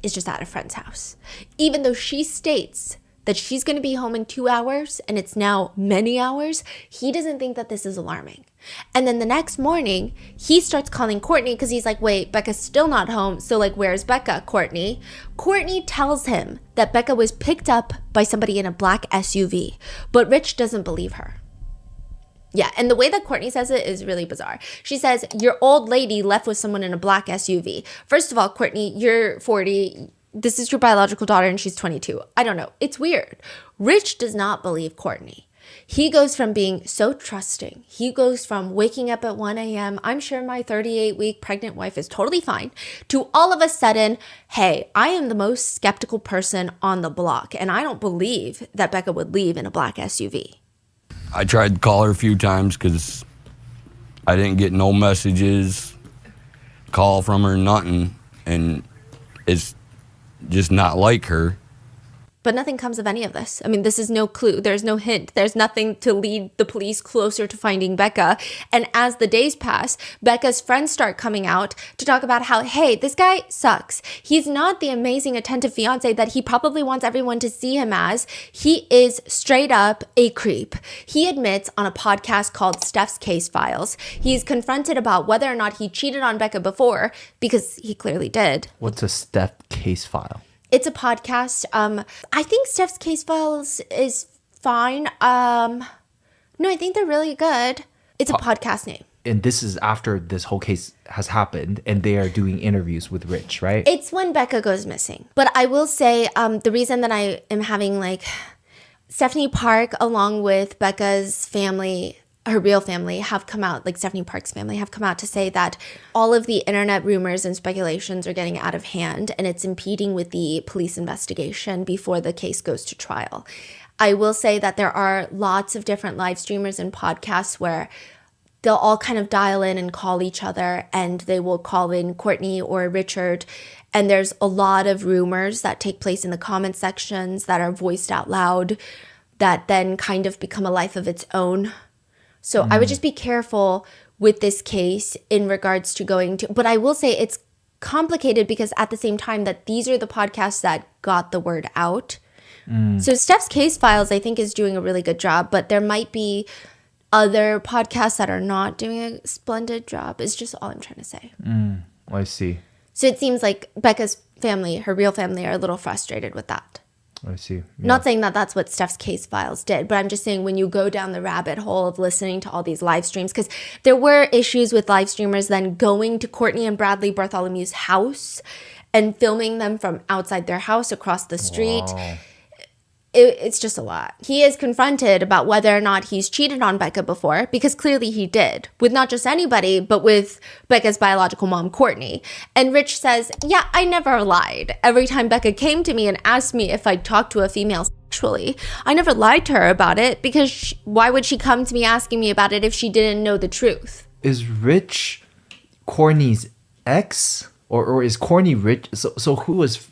is just at a friend's house. Even though she states that she's going to be home in 2 hours and it's now many hours, he doesn't think that this is alarming. And then the next morning, he starts calling Kourtney because he's like, wait, Becca's still not home. So like, where's Becca, Kourtney? Kourtney tells him that Becca was picked up by somebody in a black SUV, but Rich doesn't believe her. Yeah, and the way that Courtney says it is really bizarre. She says, your old lady left with someone in a black SUV. First of all, Courtney, you're 40. This is your biological daughter and she's 22. I don't know. It's weird. Rich does not believe Courtney. He goes from being so trusting. He goes from waking up at 1 a.m., I'm sure my 38-week pregnant wife is totally fine, to all of a sudden, hey, I am the most skeptical person on the block, and I don't believe that Becca would leave in a black SUV. I tried to call her a few times because I didn't get no messages, call from her, nothing, and it's just not like her. But nothing comes of any of this. I mean, this is no clue. There's no hint. There's nothing to lead the police closer to finding Becca. And as the days pass, Becca's friends start coming out to talk about how, hey, this guy sucks. He's not the amazing, attentive fiance that he probably wants everyone to see him as. He is straight up a creep. He admits on a podcast called Steph's Case Files, he's confronted about whether or not he cheated on Becca before, because he clearly did. What's a Steph case file? It's a podcast. I think Steph's Case Files is fine. No, I think they're really good. It's a podcast name. And this is after this whole case has happened and they are doing interviews with Rich, right? It's when Becca goes missing. But I will say the reason that I am having Stephanie Park along with Becca's family, her real family, have come out, like Stephanie Park's family have come out to say that all of the internet rumors and speculations are getting out of hand and it's impeding with the police investigation before the case goes to trial. I will say that there are lots of different live streamers and podcasts where they'll all kind of dial in and call each other, and they will call in Courtney or Richard. And there's a lot of rumors that take place in the comment sections that are voiced out loud that then kind of become a life of its own. So I would just be careful with this case in regards to going to, but I will say it's complicated because at the same time that these are the podcasts that got the word out. So Steph's Case Files, I think, is doing a really good job, but there might be other podcasts that are not doing a splendid job, is just all I'm trying to say. I see. So it seems like Becca's family, her real family, are a little frustrated with that. I see. Yeah. Not saying that that's what Steph's Case Files did, but I'm just saying when you go down the rabbit hole of listening to all these live streams, because there were issues with live streamers then going to Courtney and Bradley Bartholomew's house and filming them from outside their house across the street. Wow. It's just a lot. He is confronted about whether or not he's cheated on Becca before, because clearly he did, with not just anybody, but with Becca's biological mom, Courtney. And Rich says, yeah, I never lied. Every time Becca came to me and asked me if I'd talked to a female sexually, I never lied to her about it, because why would she come to me asking me about it if she didn't know the truth? Is Rich Courtney's ex? Or is Courtney Rich? So who was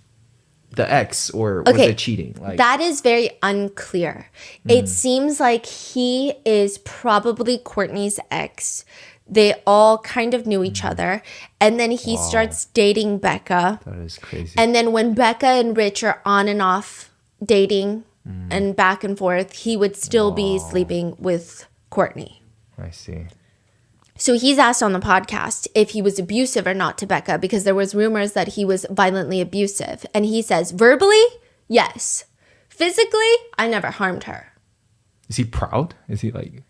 the ex, or was it cheating? That is very unclear. It seems like he is probably Courtney's ex. They all kind of knew each other. And then he starts dating Becca. That is crazy. And then when Becca and Rich are on and off dating and back and forth, he would still be sleeping with Courtney. I see. So he's asked on the podcast if he was abusive or not to Becca, because there was rumors that he was violently abusive. And he says, verbally, yes. Physically, I never harmed her. Is he proud? Is he like...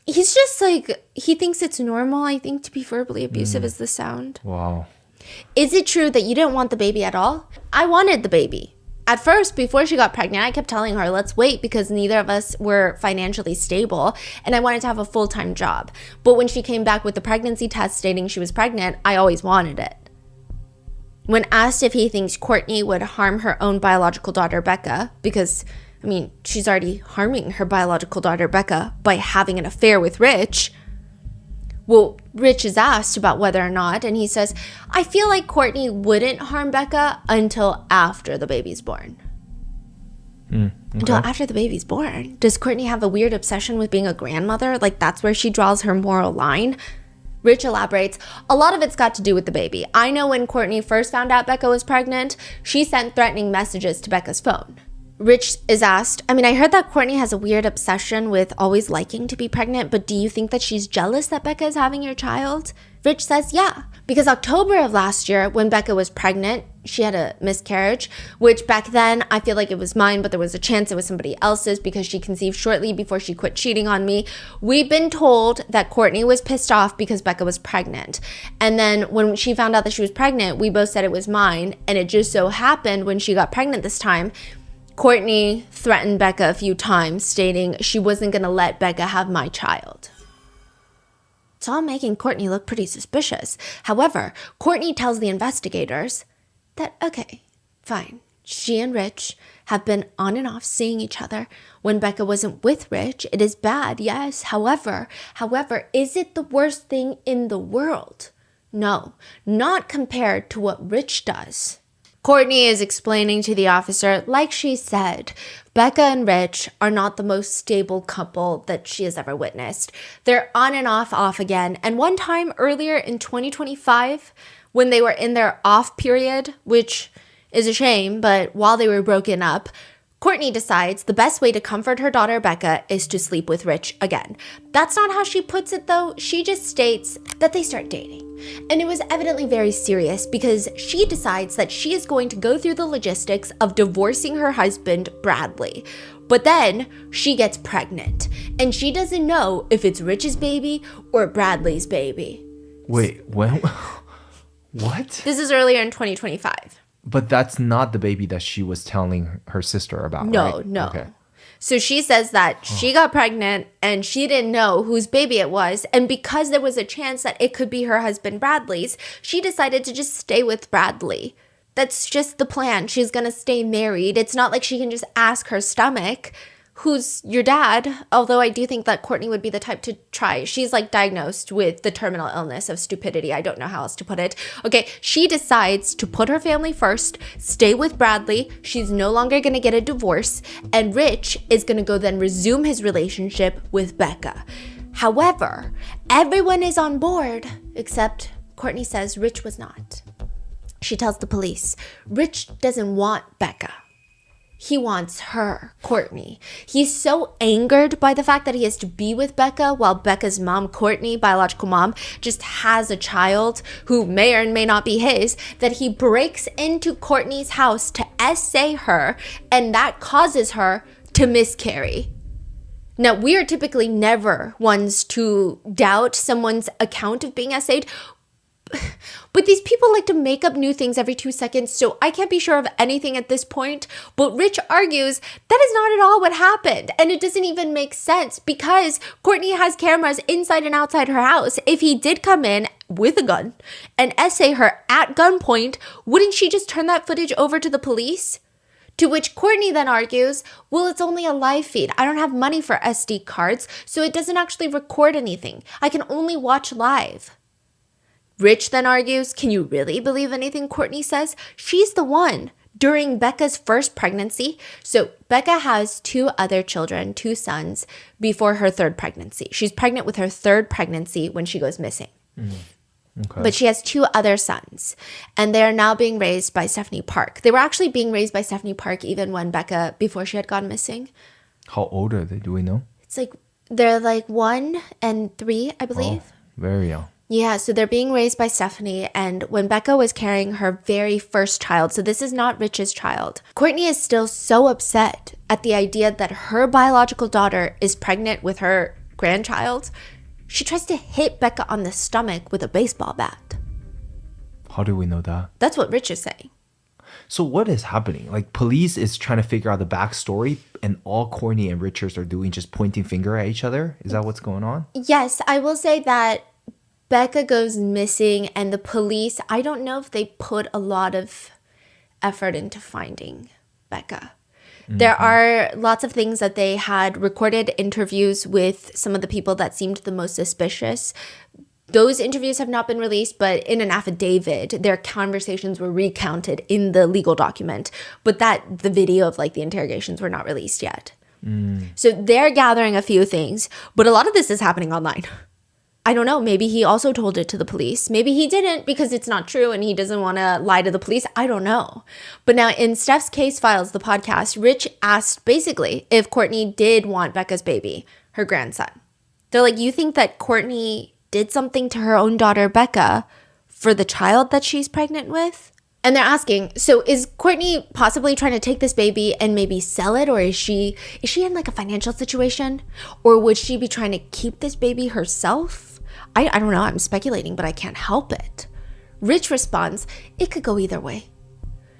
He's just like, he thinks it's normal, I think, to be verbally abusive is the sound. Wow. Is it true that you didn't want the baby at all? I wanted the baby. At first, before she got pregnant, I kept telling her, let's wait, because neither of us were financially stable and I wanted to have a full-time job. But when she came back with the pregnancy test stating she was pregnant, I always wanted it. When asked if he thinks Courtney would harm her own biological daughter, Becca, because, I mean, she's already harming her biological daughter, Becca, by having an affair with Rich. Well, Rich is asked about whether or not, and he says, I feel like Courtney wouldn't harm Becca until after the baby's born. Okay. Until after the baby's born? Does Courtney have a weird obsession with being a grandmother? Like, that's where she draws her moral line? Rich elaborates, a lot of it's got to do with the baby. I know when Courtney first found out Becca was pregnant, she sent threatening messages to Becca's phone. Rich is asked, I mean, I heard that Kourtney has a weird obsession with always liking to be pregnant, but do you think that she's jealous that Becca is having your child? Rich says, yeah, because October of last year, when Becca was pregnant, she had a miscarriage, which back then I feel like it was mine, but there was a chance it was somebody else's because she conceived shortly before she quit cheating on me. We've been told that Kourtney was pissed off because Becca was pregnant. And then when she found out that she was pregnant, we both said it was mine. And it just so happened when she got pregnant this time, Kourtney threatened Becca a few times, stating she wasn't going to let Becca have my child. It's all making Kourtney look pretty suspicious. However, Kourtney tells the investigators that, okay, fine, she and Rich have been on and off seeing each other when Becca wasn't with Rich. It is bad, yes. However, is it the worst thing in the world? No, not compared to what Rich does. Kourtney is explaining to the officer, like she said, Becca and Rich are not the most stable couple that she has ever witnessed. They're on and off again. And one time earlier in 2025, when they were in their off period, which is a shame, but while they were broken up, Kourtney decides the best way to comfort her daughter Becca is to sleep with Rich again. That's not how she puts it though. She just states that they start dating. And it was evidently very serious because she decides that she is going to go through the logistics of divorcing her husband, Bradley. But then she gets pregnant and she doesn't know if it's Rich's baby or Bradley's baby. Wait, when? What? This is earlier in 2025. But that's not the baby that she was telling her sister about, No, right? no. Okay. So she says that she got pregnant and she didn't know whose baby it was. And because there was a chance that it could be her husband Bradley's, she decided to just stay with Bradley. That's just the plan. She's going to stay married. It's not like she can just ask her stomach, who's your dad? Although I do think that Kourtney would be the type to try. She's like diagnosed with the terminal illness of stupidity. I don't know how else to put it. Okay, she decides to put her family first, stay with Bradley. She's no longer going to get a divorce. And Rich is going to go then resume his relationship with Becca. However, everyone is on board except Kourtney says Rich was not. She tells the police, Rich doesn't want Becca. He wants her, Kourtney. He's so angered by the fact that he has to be with Becca while Becca's mom, Kourtney, biological mom, just has a child who may or may not be his, that he breaks into Kourtney's house to essay her, and that causes her to miscarry. Now, we are typically never ones to doubt someone's account of being essayed, but these people like to make up new things every 2 seconds, so I can't be sure of anything at this point. But Rich argues that is not at all what happened, and it doesn't even make sense because Kourtney has cameras inside and outside her house. If he did come in with a gun and essay her at gunpoint, wouldn't she just turn that footage over to the police? To which Kourtney then argues, well, it's only a live feed. I don't have money for SD cards, so it doesn't actually record anything. I can only watch live. Rich then argues, can you really believe anything Kourtney says? She's the one during Becca's first pregnancy. So Becca has 2 other children, 2 sons, before her 3rd pregnancy. She's pregnant with her 3rd pregnancy when she goes missing. Okay. But she has 2 other sons, and they are now being raised by Stephanie Park. They were actually being raised by Stephanie Park even when Becca, before she had gone missing. How old are they? Do we know? It's like, they're like 1 and 3, I believe. Oh, very young. Yeah, so they're being raised by Stephanie, and when Becca was carrying her very first child, so this is not Rich's child, Kourtney is still so upset at the idea that her biological daughter is pregnant with her grandchild. She tries to hit Becca on the stomach with a baseball bat. How do we know that? That's what Rich is saying. So what is happening? Like, police is trying to figure out the backstory, and all Kourtney and Richards are doing just pointing finger at each other? Is that what's going on? Yes, I will say that Becca goes missing, and the police, I don't know if they put a lot of effort into finding Becca. There are lots of things that they had recorded interviews with some of the people that seemed the most suspicious. Those interviews have not been released, but in an affidavit, their conversations were recounted in the legal document. But the video of like the interrogations were not released yet. So they're gathering a few things, but a lot of this is happening online. I don't know, maybe he also told it to the police. Maybe he didn't because it's not true and he doesn't want to lie to the police. I don't know. But now in Steph's Case Files, the podcast, Rich asked basically if Kourtney did want Becca's baby, her grandson. They're like, you think that Kourtney did something to her own daughter, Becca, for the child that she's pregnant with? And they're asking, so is Kourtney possibly trying to take this baby and maybe sell it? Or is she in like a financial situation? Or would she be trying to keep this baby herself? I don't know. I'm speculating, but I can't help it. Rich responds, it could go either way.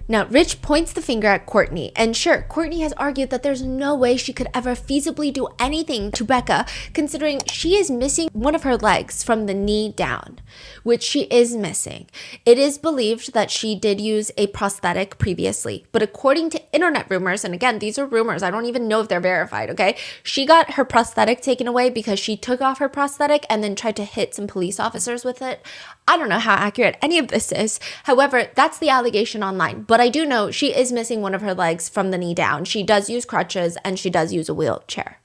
Now, Rich points the finger at Kourtney, and sure, Kourtney has argued that there's no way she could ever feasibly do anything to Becca, considering she is missing one of her legs from the knee down, which she is missing. It is believed that she did use a prosthetic previously, but according to internet rumors, and again, these are rumors, I don't even know if they're verified, okay? She got her prosthetic taken away because she took off her prosthetic and then tried to hit some police officers with it. I don't know how accurate any of this is. However, that's the allegation online. But I do know she is missing one of her legs from the knee down. She does use crutches and she does use a wheelchair.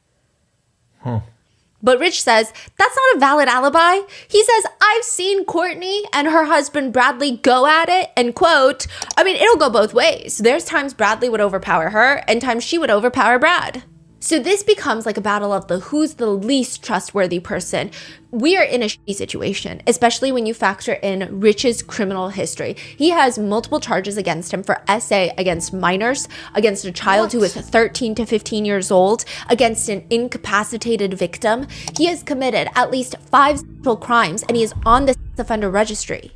But Rich says that's not a valid alibi. He says, I've seen Kourtney and her husband Bradley go at it, and quote, I mean, it'll go both ways. There's times Bradley would overpower her and times she would overpower Brad. So this becomes like a battle of the who's the least trustworthy person. We are in a shitty situation, especially when you factor in Rich's criminal history. He has multiple charges against him for SA against minors, against a child who is 13 to 15 years old, against an incapacitated victim. He has committed at least 5 sexual crimes and he is on the sex offender registry.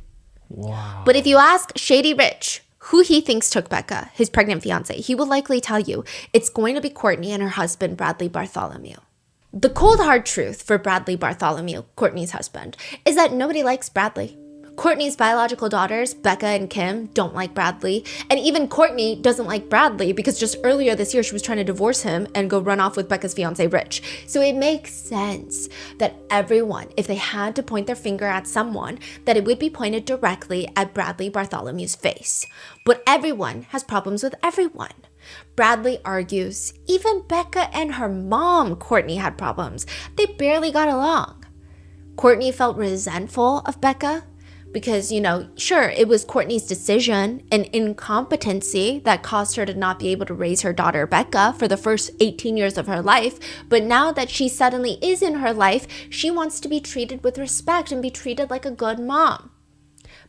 Wow. But if you ask Shady Rich who he thinks took Becca, his pregnant fiance, he will likely tell you it's going to be Kourtney and her husband, Bradley Bartholomew. The cold hard truth for Bradley Bartholomew, Kourtney's husband, is that nobody likes Bradley. Kourtney's biological daughters, Becca and Kim, don't like Bradley. And even Kourtney doesn't like Bradley because just earlier this year she was trying to divorce him and go run off with Becca's fiance, Rich. So it makes sense that everyone, if they had to point their finger at someone, that it would be pointed directly at Bradley Bartholomew's face. But everyone has problems with everyone. Bradley argues even Becca and her mom, Kourtney, had problems. They barely got along. Kourtney felt resentful of Becca because, sure, it was Kourtney's decision and incompetency that caused her to not be able to raise her daughter, Becca, for the first 18 years of her life. But now that she suddenly is in her life, she wants to be treated with respect and be treated like a good mom.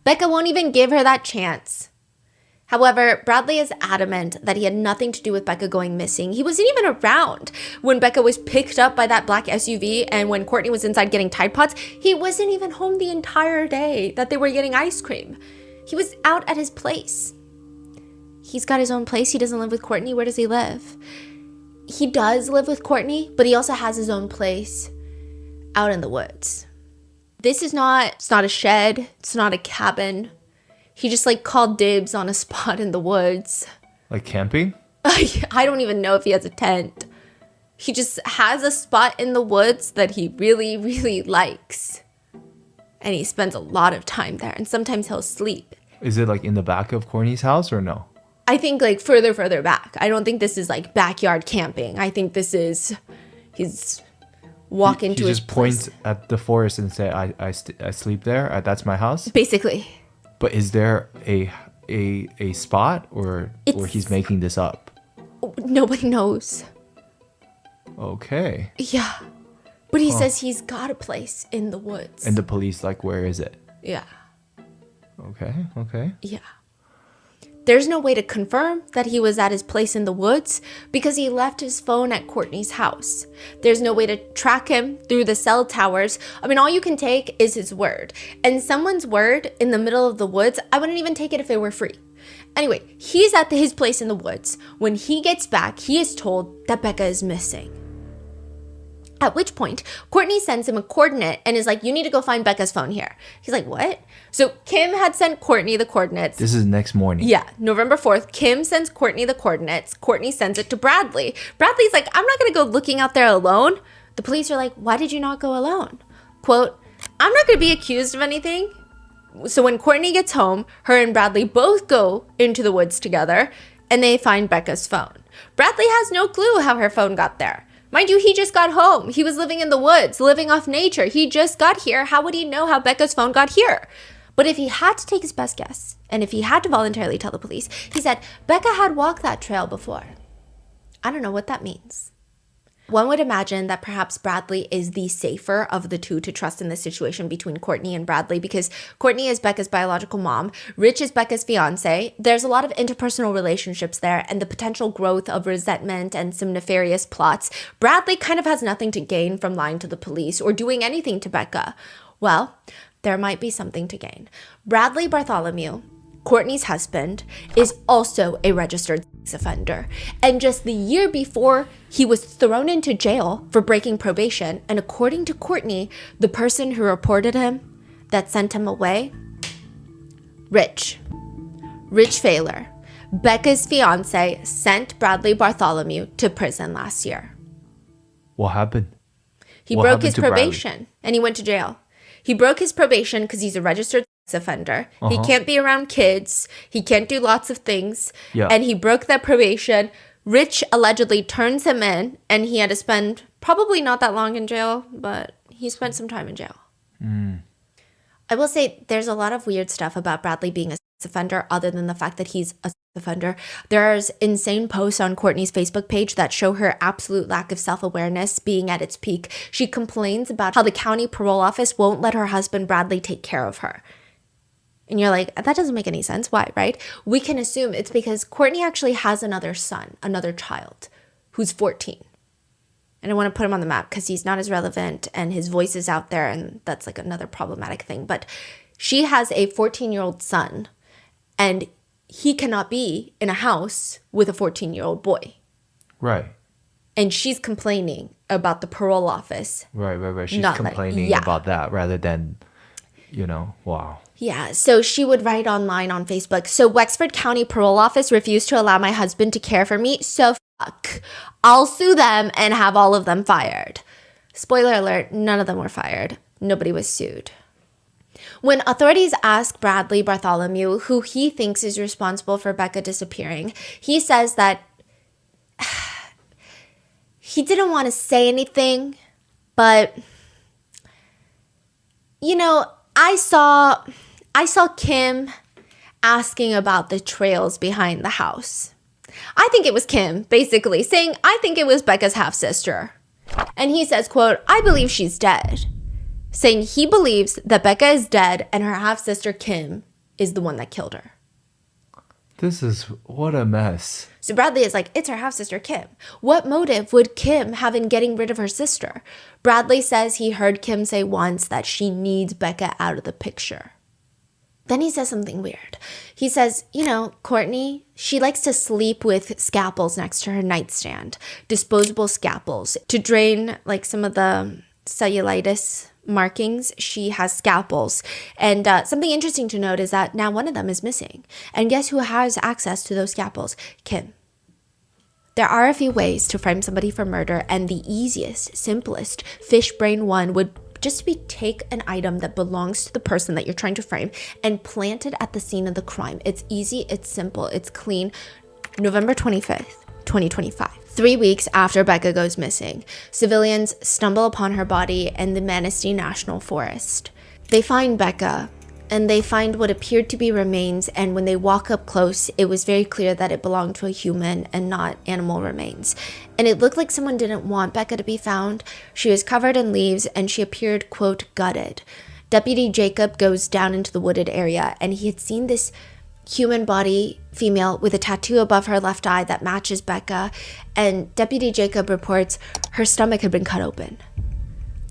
Becca won't even give her that chance. However, Bradley is adamant that he had nothing to do with Becca going missing. He wasn't even around when Becca was picked up by that black SUV and when Kourtney was inside getting Tide Pods. He wasn't even home the entire day that they were getting ice cream. He was out at his place. He's got his own place. He doesn't live with Kourtney. Where does he live? He does live with Kourtney, but he also has his own place out in the woods. It's not a shed. It's not a cabin. He just called dibs on a spot in the woods. Like camping? I don't even know if he has a tent. He just has a spot in the woods that he really, really likes. And he spends a lot of time there. And sometimes he'll sleep. Is it in the back of Kourtney's house or no? I think further back. I don't think this is backyard camping. I think this is he's walking to his place. He just points at the forest and say, I sleep there. That's my house. Basically. But is there a spot or he's making this up? Nobody knows. Okay. Yeah. But he says he's got a place in the woods. And the police where is it? Yeah. Okay. Yeah. There's no way to confirm that he was at his place in the woods because he left his phone at Kourtney's house. There's no way to track him through the cell towers. I mean, all you can take is his word. And someone's word in the middle of the woods, I wouldn't even take it if it were free. Anyway, he's at his place in the woods. When he gets back, he is told that Becca is missing. At which point, Kourtney sends him a coordinate and is like, you need to go find Becca's phone here. He's like, what? So Kim had sent Kourtney the coordinates. This is next morning. Yeah, November 4th. Kim sends Kourtney the coordinates. Kourtney sends it to Bradley. Bradley's like, I'm not going to go looking out there alone. The police are like, why did you not go alone? Quote, I'm not going to be accused of anything. So when Kourtney gets home, her and Bradley both go into the woods together and they find Becca's phone. Bradley has no clue how her phone got there. Mind you, he just got home. He was living in the woods, living off nature. He just got here. How would he know how Becca's phone got here? But if he had to take his best guess, and if he had to voluntarily tell the police, he said, Becca had walked that trail before. I don't know what that means. One would imagine that perhaps Bradley is the safer of the two to trust in this situation between Courtney and Bradley, because Courtney is Becca's biological mom, Rich is Becca's fiance. There's a lot of interpersonal relationships there and the potential growth of resentment and some nefarious plots. Bradley kind of has nothing to gain from lying to the police or doing anything to Becca. Well, there might be something to gain. Bradley Bartholomew, Courtney's husband, is also a registered sex offender. And just the year before, he was thrown into jail for breaking probation. And according to Courtney, the person who reported him, that sent him away, Rich Failer, Becca's fiance, sent Bradley Bartholomew to prison last year. What happened? He What broke happened his to Bradley? probation and he went to jail. He broke his probation because he's a registered sex offender. He can't be around kids. He can't do lots of things. Yeah. And he broke that probation. Rich allegedly turns him in, and he had to spend probably not that long in jail, but he spent some time in jail. I will say there's a lot of weird stuff about Bradley being a sex offender other than the fact that he's a sex offender. There's insane posts on Courtney's Facebook page that show her absolute lack of self-awareness being at its peak. She complains about how the county parole office won't let her husband Bradley take care of her. And you're like, that doesn't make any sense. Why, right? We can assume it's because Courtney actually has another son, another child, who's 14. And I want to put him on the map because he's not as relevant and his voice is out there, and that's like another problematic thing. But she has a 14-year-old son, and he cannot be in a house with a 14-year-old boy. Right. And she's complaining about the parole office. Right. She's Not complaining yeah. about that rather than, wow. Yeah, so she would write online on Facebook, so Wexford County Parole Office refused to allow my husband to care for me, so fuck. I'll sue them and have all of them fired. Spoiler alert, none of them were fired. Nobody was sued. When authorities ask Bradley Bartholomew who he thinks is responsible for Becca disappearing, he says that he didn't want to say anything, but, I saw Kim asking about the trails behind the house. I think it was Kim, basically, saying, I think it was Becca's half-sister. And he says, quote, I believe she's dead. Saying he believes that Becca is dead and her half-sister Kim is the one that killed her. What a mess. So Bradley is like, it's her half-sister Kim. What motive would Kim have in getting rid of her sister? Bradley says he heard Kim say once that she needs Becca out of the picture. Then he says something weird. He says, Courtney, she likes to sleep with scalpels next to her nightstand, disposable scalpels. To drain some of the cellulitis markings, she has scalpels. And something interesting to note is that now one of them is missing. And guess who has access to those scalpels? Kim. There are a few ways to frame somebody for murder, and the easiest, simplest, fish brain one would just be take an item that belongs to the person that you're trying to frame and plant it at the scene of the crime. It's easy, it's simple, it's clean. November 25th, 2025. 3 weeks after Becca goes missing, civilians stumble upon her body in the Manistee National Forest. They find Becca, and they find what appeared to be remains, and when they walk up close, it was very clear that it belonged to a human and not animal remains. And it looked like someone didn't want Becca to be found. She was covered in leaves, and she appeared, quote, gutted. Deputy Jacob goes down into the wooded area, and he had seen this human body female with a tattoo above her left eye that matches Becca, and Deputy Jacob reports her stomach had been cut open.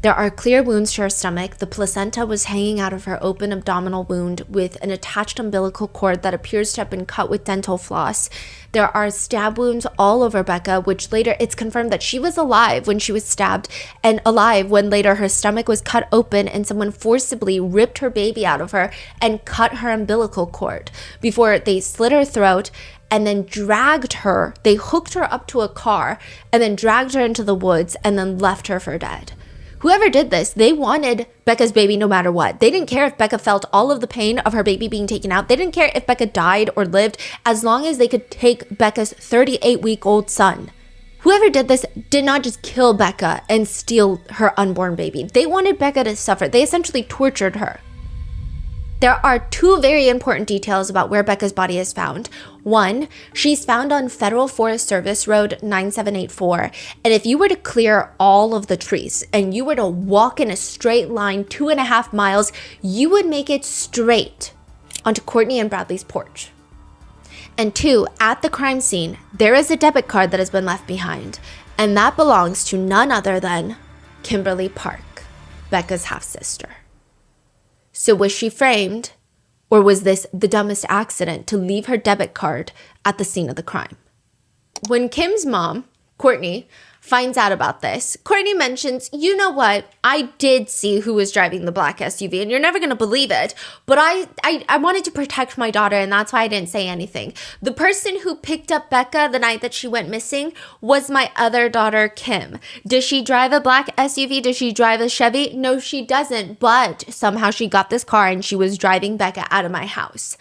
There are clear wounds to her stomach. The placenta was hanging out of her open abdominal wound with an attached umbilical cord that appears to have been cut with dental floss. There are stab wounds all over Becca, which later it's confirmed that she was alive when she was stabbed and alive when later her stomach was cut open and someone forcibly ripped her baby out of her and cut her umbilical cord before they slit her throat and then dragged her. They hooked her up to a car and then dragged her into the woods and then left her for dead. Whoever did this, they wanted Becca's baby no matter what. They didn't care if Becca felt all of the pain of her baby being taken out. They didn't care if Becca died or lived, as long as they could take Becca's 38-week-old son Whoever did this did not just kill Becca and steal her unborn baby. They wanted Becca to suffer. They essentially tortured her. There are two very important details about where Becca's body is found. One, she's found on Federal Forest Service Road 9784. And if you were to clear all of the trees and you were to walk in a straight line 2.5 miles, you would make it straight onto Courtney and Bradley's porch. And two, at the crime scene, there is a debit card that has been left behind. And that belongs to none other than Kimberly Park, Becca's half-sister. So was she framed, or was this the dumbest accident to leave her debit card at the scene of the crime? When Kim's mom, Courtney, finds out about this, Courtney mentions, you know what, I did see who was driving the black SUV, and you're never going to believe it, but I wanted to protect my daughter, and that's why I didn't say anything. The person who picked up Becca the night that she went missing was my other daughter, Kim. Does she drive a black SUV? Does she drive a Chevy? No, she doesn't, but somehow she got this car and she was driving Becca out of my house.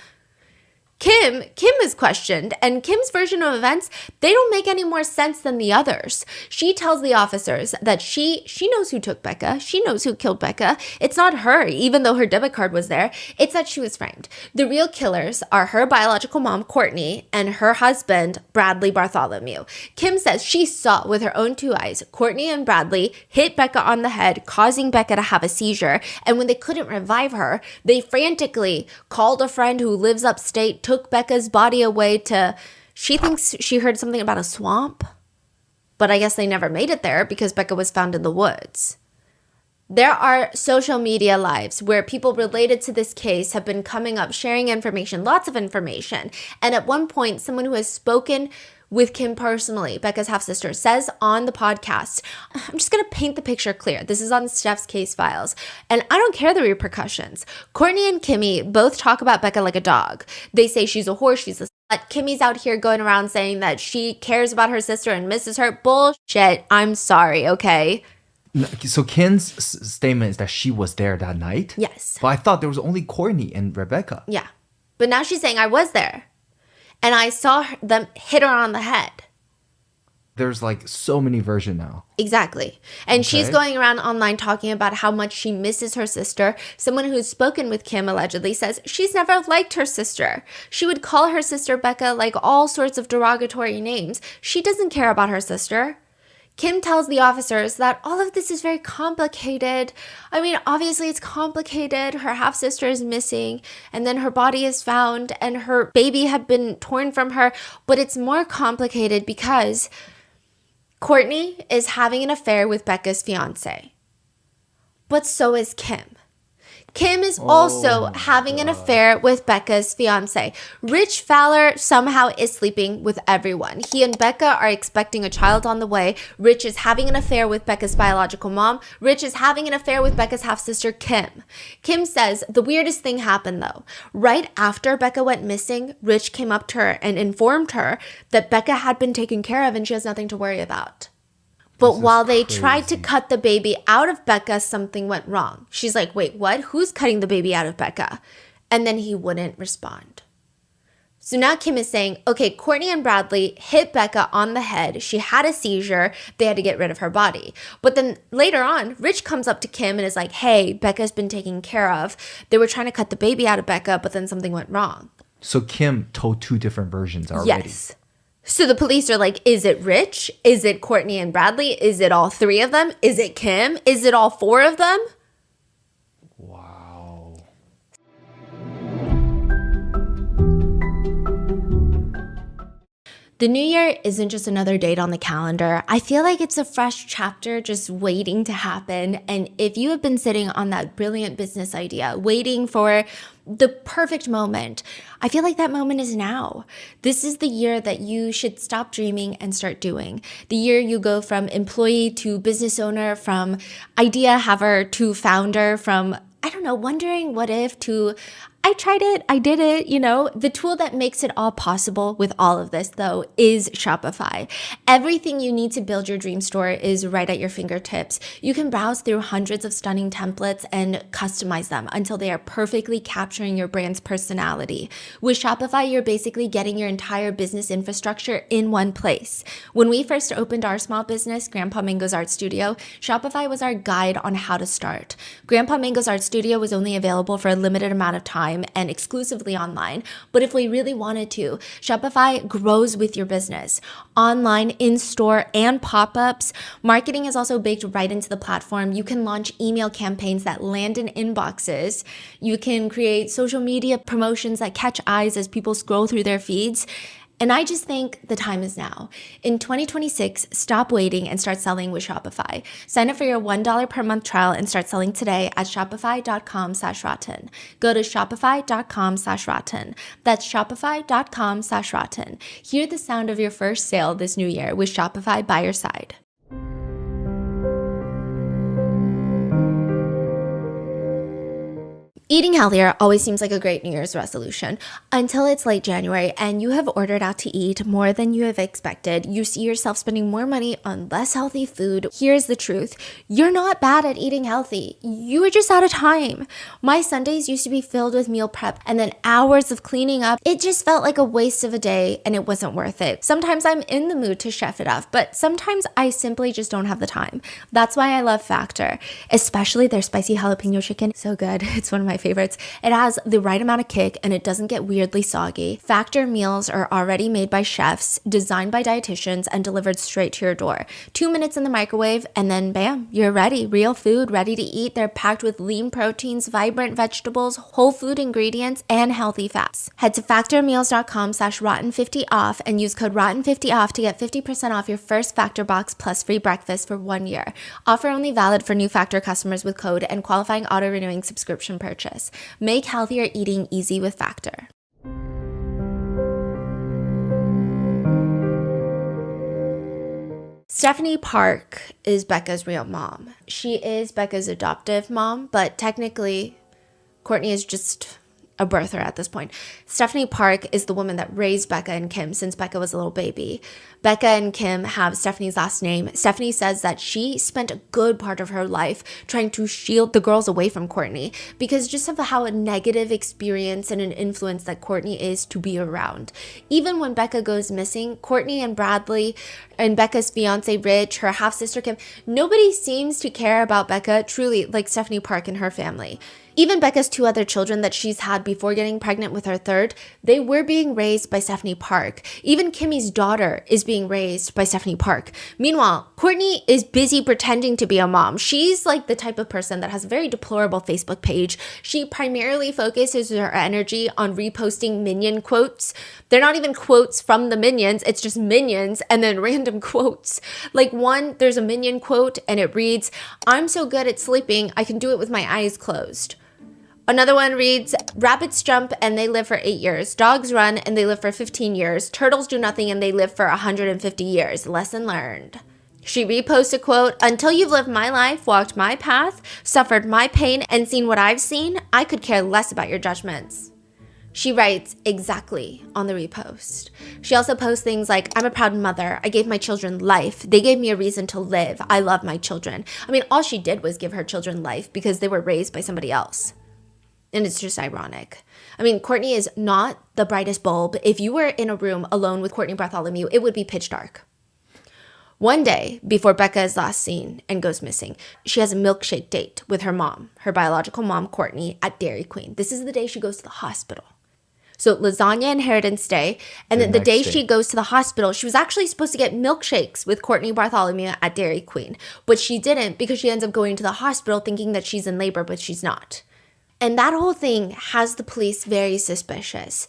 Kim is questioned, and Kim's version of events, they don't make any more sense than the others. She tells the officers that she knows who took Becca. She knows who killed Becca. It's not her, even though her debit card was there. It's that she was framed. The real killers are her biological mom, Courtney, and her husband, Bradley Bartholomew. Kim says she saw with her own two eyes Courtney and Bradley hit Becca on the head, causing Becca to have a seizure. And when they couldn't revive her, they frantically called a friend who lives upstate, took Becca's body away to, she thinks she heard something about a swamp, but I guess they never made it there because Becca was found in the woods. There are social media lives where people related to this case have been coming up, sharing information, lots of information. And at one point, someone who has spoken with Kim personally, Becca's half-sister, says on the podcast, I'm just going to paint the picture clear. This is on Steph's case files. And I don't care the repercussions. Courtney and Kimmy both talk about Becca like a dog. They say she's a horse, she's a slut. Kimmy's out here going around saying that she cares about her sister and misses her. Bullshit. I'm sorry, okay? So Kim's statement is that she was there that night? Yes. But I thought there was only Courtney and Rebecca. Yeah. But now she's saying I was there. And I saw them hit her on the head. There's like so many versions now. Exactly. And she's Okay. going around online talking about how much she misses her sister. Someone who's spoken with Kim allegedly says she's never liked her sister. She would call her sister Becca like all sorts of derogatory names. She doesn't care about her sister. Kim tells the officers that all of this is very complicated. I mean, obviously it's complicated. Her half-sister is missing, and then her body is found, and her baby had been torn from her. But it's more complicated because Courtney is having an affair with Becca's fiance. But so is Kim. Kim is also having an affair with Becca's fiance. Rich Fowler somehow is sleeping with everyone. He and Becca are expecting a child on the way. Rich is having an affair with Becca's biological mom. Rich is having an affair with Becca's half-sister, Kim. Kim says the weirdest thing happened though. Right after Becca went missing, Rich came up to her and informed her that Becca had been taken care of and she has nothing to worry about. But while they tried to cut the baby out of Becca, something went wrong. She's like, wait, what? Who's cutting the baby out of Becca? And then he wouldn't respond. So now Kim is saying, okay, Courtney and Bradley hit Becca on the head. She had a seizure. They had to get rid of her body. But then later on, Rich comes up to Kim and is like, hey, Becca's been taken care of. They were trying to cut the baby out of Becca, but then something went wrong. So Kim told two different versions already. Yes. So the police are like, is it Rich? Is it Courtney and Bradley? Is it all three of them? Is it Kim? Is it all four of them? Wow. The new year isn't just another date on the calendar. I feel like it's a fresh chapter just waiting to happen. And if you have been sitting on that brilliant business idea, waiting for the perfect moment, I feel like that moment is now. This is the year that you should stop dreaming and start doing. The year you go from employee to business owner, from idea haver to founder, from wondering what if to I tried it. I did it. The tool that makes it all possible with all of this, though, is Shopify. Everything you need to build your dream store is right at your fingertips. You can browse through hundreds of stunning templates and customize them until they are perfectly capturing your brand's personality. With Shopify, you're basically getting your entire business infrastructure in one place. When we first opened our small business, Grandpa Mango's Art Studio, Shopify was our guide on how to start. Grandpa Mango's Art Studio was only available for a limited amount of time and exclusively online. But if we really wanted to, Shopify grows with your business. Online, in-store, and pop-ups. Marketing is also baked right into the platform. You can launch email campaigns that land in inboxes. You can create social media promotions that catch eyes as people scroll through their feeds. And I just think the time is now. In 2026, stop waiting and start selling with Shopify. Sign up for your $1 per month trial and start selling today at shopify.com/rotten. Go to shopify.com/rotten. That's shopify.com/rotten. Hear the sound of your first sale this new year with Shopify by your side. Eating healthier always seems like a great New Year's resolution until it's late January and you have ordered out to eat more than you have expected. You see yourself spending more money on less healthy food. Here's the truth. You're not bad at eating healthy. You are just out of time. My Sundays used to be filled with meal prep and then hours of cleaning up. It just felt like a waste of a day and it wasn't worth it. Sometimes I'm in the mood to chef it up, but sometimes I simply just don't have the time. That's why I love Factor, especially their spicy jalapeno chicken. So good. It's one of my favorites. It has the right amount of kick and it doesn't get weirdly soggy. Factor meals are already made by chefs, designed by dietitians, and delivered straight to your door. 2 minutes in the microwave and then bam, you're ready. Real food, ready to eat. They're packed with lean proteins, vibrant vegetables, whole food ingredients, and healthy fats. Head to factormeals.com/rotten50 off and use code rotten50 off to get 50% off your first Factor box plus free breakfast for 1 year. Offer only valid for new Factor customers with code and qualifying auto-renewing subscription purchase. Make healthier eating easy with Factor. Stephanie Park is Becca's real mom. She is Becca's adoptive mom, but technically, Courtney is just a birther at this point. Stephanie Park is the woman that raised Becca and Kim since Becca was a little baby. Becca and Kim have Stephanie's last name. Stephanie says that she spent a good part of her life trying to shield the girls away from Courtney because just of how a negative experience and an influence that Courtney is to be around. Even when Becca goes missing, Courtney and Bradley and Becca's fiance Rich, her half-sister Kim, nobody seems to care about Becca truly like Stephanie Park and her family. Even Becca's 2 other children that she's had before getting pregnant with her third, they were being raised by Stephanie Park. Even Kimmy's daughter is being raised by Stephanie Park. Meanwhile, Courtney is busy pretending to be a mom. She's like the type of person that has a very deplorable Facebook page. She primarily focuses her energy on reposting Minion quotes. They're not even quotes from the Minions. It's just Minions and then random quotes. Like one, there's a Minion quote and it reads, "I'm so good at sleeping, I can do it with my eyes closed." Another one reads, "Rabbits jump and they live for 8 years. Dogs run and they live for 15 years. Turtles do nothing and they live for 150 years. Lesson learned." She reposts a quote, "Until you've lived my life, walked my path, suffered my pain, and seen what I've seen, I could care less about your judgments." She writes exactly on the repost. She also posts things like, "I'm a proud mother. I gave my children life. They gave me a reason to live. I love my children." I mean, all she did was give her children life because they were raised by somebody else. And it's just ironic. I mean, Courtney is not the brightest bulb. If you were in a room alone with Courtney Bartholomew, it would be pitch dark. One day, before Becca is last seen and goes missing, she has a milkshake date with her mom, her biological mom, Courtney, at Dairy Queen. This is the day she goes to the hospital. So lasagna Inheritance Day, and then the day she goes to the hospital, she was actually supposed to get milkshakes with Courtney Bartholomew at Dairy Queen, but she didn't because she ends up going to the hospital thinking that she's in labor, but she's not. And that whole thing has the police very suspicious.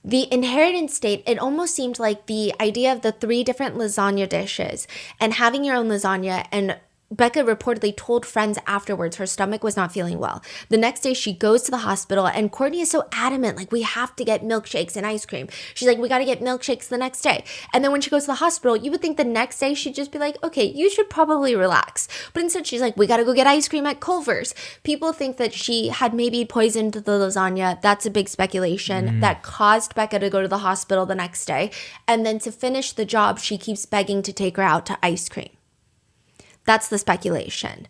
The inheritance date, it almost seemed like the idea of the 3 different lasagna dishes and having your own lasagna and Becca reportedly told friends afterwards her stomach was not feeling well. The next day, she goes to the hospital, and Courtney is so adamant, like, we have to get milkshakes and ice cream. She's like, we got to get milkshakes the next day. And then when she goes to the hospital, you would think the next day she'd just be like, okay, you should probably relax. But instead, she's like, we got to go get ice cream at Culver's. People think that she had maybe poisoned the lasagna. That's a big speculation that caused Becca to go to the hospital the next day. And then to finish the job, she keeps begging to take her out to ice cream. That's the speculation.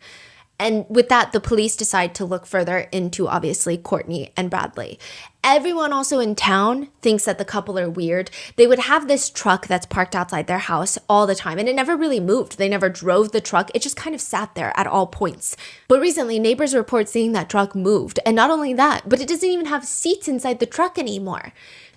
And with that, the police decide to look further into, obviously, Courtney and Bradley. Everyone also in town thinks that the couple are weird. They would have this truck that's parked outside their house all the time, and it never really moved. They never drove the truck. It just kind of sat there at all points. But recently, neighbors report seeing that truck moved. And not only that, but it doesn't even have seats inside the truck anymore.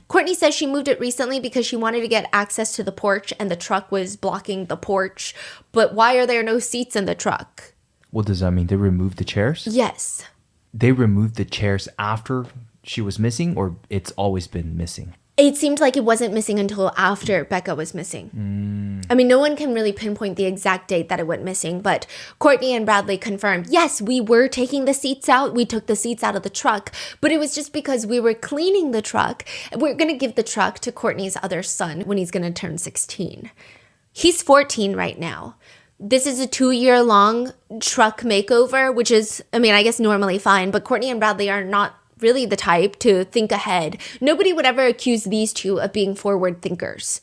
Courtney says she moved it recently because she wanted to get access to the porch and the truck was blocking the porch. But why are there no seats in the truck? What does that mean? They removed the chairs? Yes. They removed the chairs after she was missing, or it's always been missing? It seemed like it wasn't missing until after Becca was missing. I mean, no one can really pinpoint the exact date that it went missing, but Courtney and Bradley confirmed, yes, we were taking the seats out. We took the seats out of the truck, but it was just because we were cleaning the truck. We're going to give the truck to Courtney's other son when he's going to turn 16. He's 14 right now. This is a 2-year-long truck makeover, which is, I mean, I guess normally fine, but Courtney and Bradley are not really the type to think ahead. Nobody would ever accuse these two of being forward thinkers.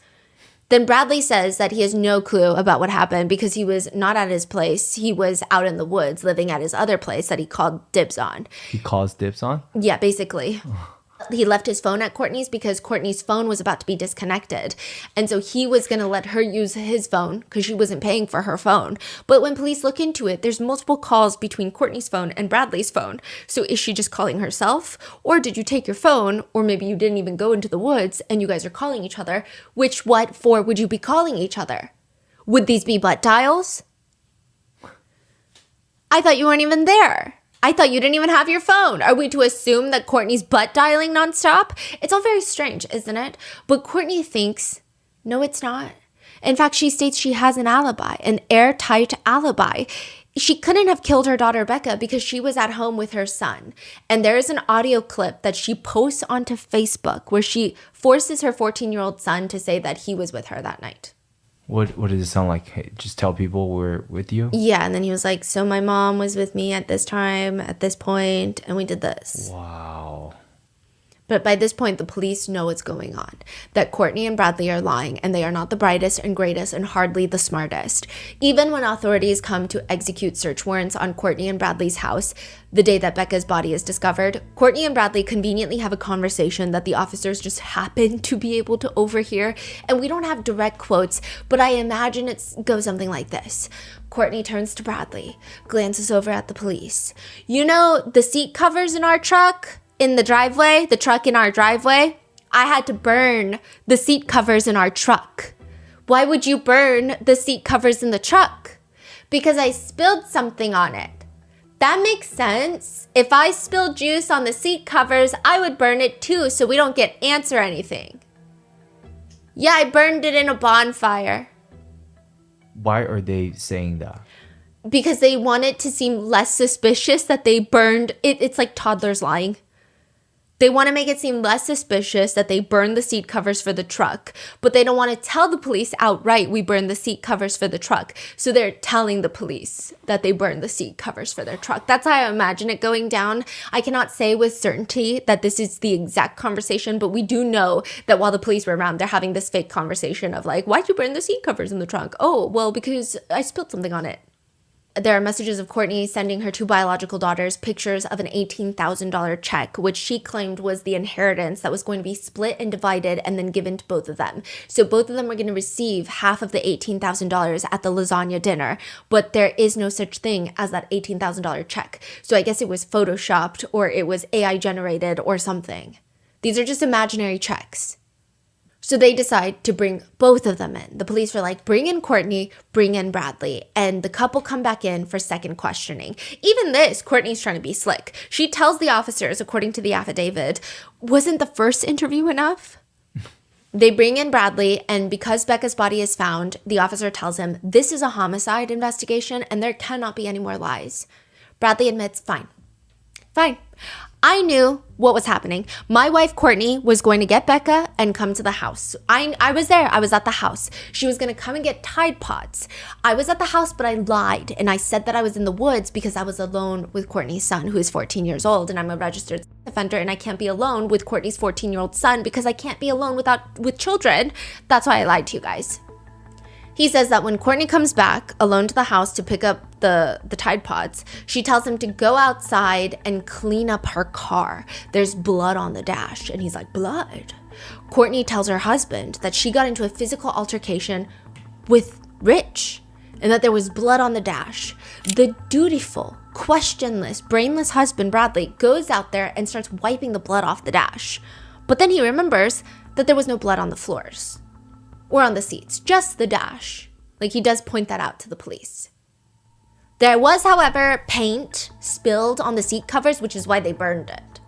Then Bradley says that he has no clue about what happened because he was not at his place. He was out in the woods living at his other place that he called dibs on. He calls dibs on? Yeah, basically. He left his phone at Courtney's because Courtney's phone was about to be disconnected. And so he was going to let her use his phone because she wasn't paying for her phone. But when police look into it, there's multiple calls between Courtney's phone and Bradley's phone. So is she just calling herself? Or did you take your phone? Or maybe you didn't even go into the woods and you guys are calling each other. What for would you be calling each other? Would these be butt dials? I thought you weren't even there. I thought you didn't even have your phone. Are we to assume that Courtney's butt dialing nonstop? It's all very strange, isn't it? But Courtney thinks, no, it's not. In fact, she states she has an alibi, an airtight alibi. She couldn't have killed her daughter, Becca, because she was at home with her son. And there is an audio clip that she posts onto Facebook where she forces her 14-year-old son to say that he was with her that night. What does it sound like? Hey, just tell people we're with you? Yeah, and then he was like, so my mom was with me at this time, at this point, and we did this. Wow. But by this point, the police know what's going on, that Courtney and Bradley are lying, and they are not the brightest and greatest and hardly the smartest. Even when authorities come to execute search warrants on Courtney and Bradley's house, the day that Becca's body is discovered, Courtney and Bradley conveniently have a conversation that the officers just happen to be able to overhear. And we don't have direct quotes, but I imagine it goes something like this. Courtney turns to Bradley, glances over at the police. You know the seat covers in our truck? In the driveway, the truck in our driveway, I had to burn the seat covers in our truck. Why would you burn the seat covers in the truck? Because I spilled something on it. That makes sense. If I spilled juice on the seat covers, I would burn it too so we don't get ants or anything. Yeah, I burned it in a bonfire. Why are they saying that? Because they want it to seem less suspicious that they burned it. It's like toddlers lying. They want to make it seem less suspicious that they burned the seat covers for the truck, but they don't want to tell the police outright we burned the seat covers for the truck. So they're telling the police that they burned the seat covers for their truck. That's how I imagine it going down. I cannot say with certainty that this is the exact conversation, but we do know that while the police were around, they're having this fake conversation of like, why'd you burn the seat covers in the trunk? Oh, well, because I spilled something on it. There are messages of Courtney sending her 2 biological daughters pictures of an $18,000 check, which she claimed was the inheritance that was going to be split and divided and then given to both of them. So both of them were going to receive half of the $18,000 at the lasagna dinner, but there is no such thing as that $18,000 check. So I guess it was photoshopped or it was AI generated or something. These are just imaginary checks. So they decide to bring both of them in. The police were like, bring in Courtney, bring in Bradley. And the couple come back in for second questioning. Even this, Courtney's trying to be slick. She tells the officers, according to the affidavit, wasn't the first interview enough? They bring in Bradley, and because Becca's body is found, the officer tells him this is a homicide investigation and there cannot be any more lies. Bradley admits, fine. I knew what was happening. My wife, Courtney, was going to get Becca and come to the house. I was there. I was at the house. She was going to come and get Tide Pods. I was at the house, but I lied. And I said that I was in the woods because I was alone with Courtney's son, who is 14 years old. And I'm a registered sex offender, and I can't be alone with Courtney's 14-year-old son because I can't be alone with children. That's why I lied to you guys. He says that when Courtney comes back alone to the house to pick up the Tide Pods, she tells him to go outside and clean up her car. There's blood on the dash. And he's like, blood? Courtney tells her husband that she got into a physical altercation with Rich and that there was blood on the dash. The dutiful, questionless, brainless husband, Bradley, goes out there and starts wiping the blood off the dash. But then he remembers that there was no blood on the floors or on the seats, just the dash. Like, he does point that out to the police. There was, however, paint spilled on the seat covers, which is why they burned it.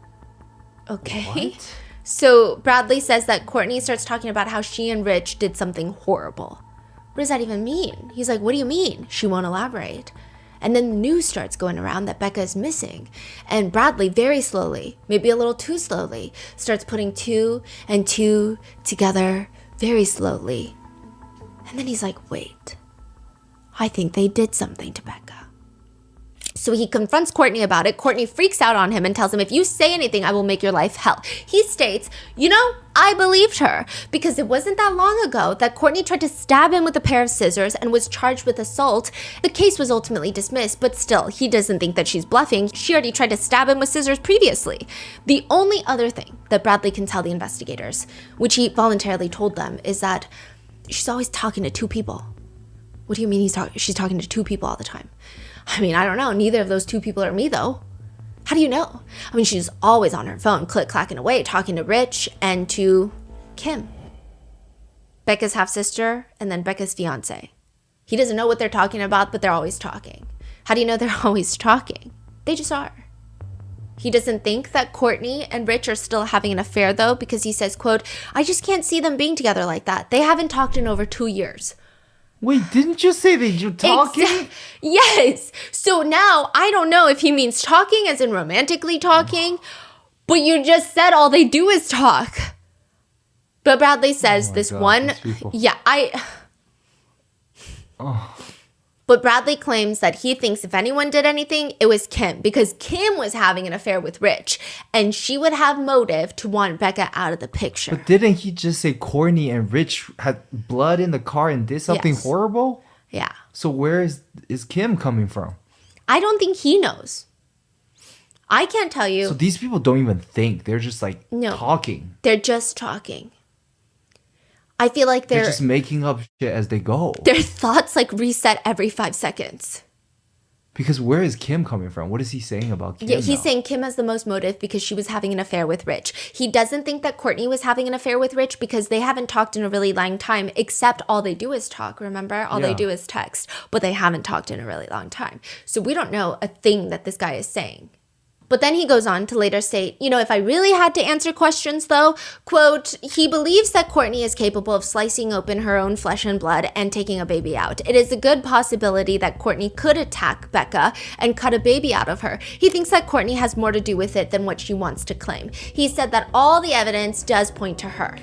Okay. What? So Bradley says that Courtney starts talking about how she and Rich did something horrible. What does that even mean? He's like, what do you mean? She won't elaborate. And then the news starts going around that Becca is missing. And Bradley, very slowly, maybe a little too slowly, starts putting 2 and 2 together very slowly. And then he's like, wait, I think they did something to Becca. So he confronts Courtney about it. Courtney freaks out on him and tells him, if you say anything, I will make your life hell. He states, I believed her because it wasn't that long ago that Courtney tried to stab him with a pair of scissors and was charged with assault. The case was ultimately dismissed, but still, he doesn't think that she's bluffing. She already tried to stab him with scissors previously. The only other thing that Bradley can tell the investigators, which he voluntarily told them, is that she's always talking to 2 people. What do you mean she's talking to 2 people all the time? I mean, I don't know. Neither of those 2 people are me, though. How do you know? I mean, she's always on her phone, click-clacking away, talking to Rich and to Kim, Becca's half-sister, and then Becca's fiance. He doesn't know what they're talking about, but they're always talking. How do you know they're always talking? They just are. He doesn't think that Courtney and Rich are still having an affair, though, because he says, quote, I just can't see them being together like that. They haven't talked in over 2 years. Wait, didn't you say that you're talking? Yes. So now I don't know if he means talking as in romantically talking, but you just said all they do is talk. But Bradley says this God, one. these people. Yeah, But Bradley claims that he thinks if anyone did anything, it was Kim, because Kim was having an affair with Rich, and she would have motive to want Becca out of the picture. But didn't he just say Courtney and Rich had blood in the car and did something Yes. horrible? Yeah. So where is Kim coming from? I don't think he knows. I can't tell you. So these people don't even think. They're just like No. talking. They're just talking. I feel like They're just making up shit as they go. their thoughts like reset every 5 seconds. Because where is Kim coming from? What is he saying about Kim? Yeah, he's now? saying Kim has the most motive because she was having an affair with Rich. He doesn't think that Courtney was having an affair with Rich because they haven't talked in a really long time, except all they do is talk, remember? All they Yeah. do is text, but they haven't talked in a really long time. So we don't know a thing that this guy is saying. But then he goes on to later state, if I really had to answer questions though, quote, he believes that Courtney is capable of slicing open her own flesh and blood and taking a baby out. It is a good possibility that Courtney could attack Becca and cut a baby out of her. He thinks that Courtney has more to do with it than what she wants to claim. He said that all the evidence does point to her.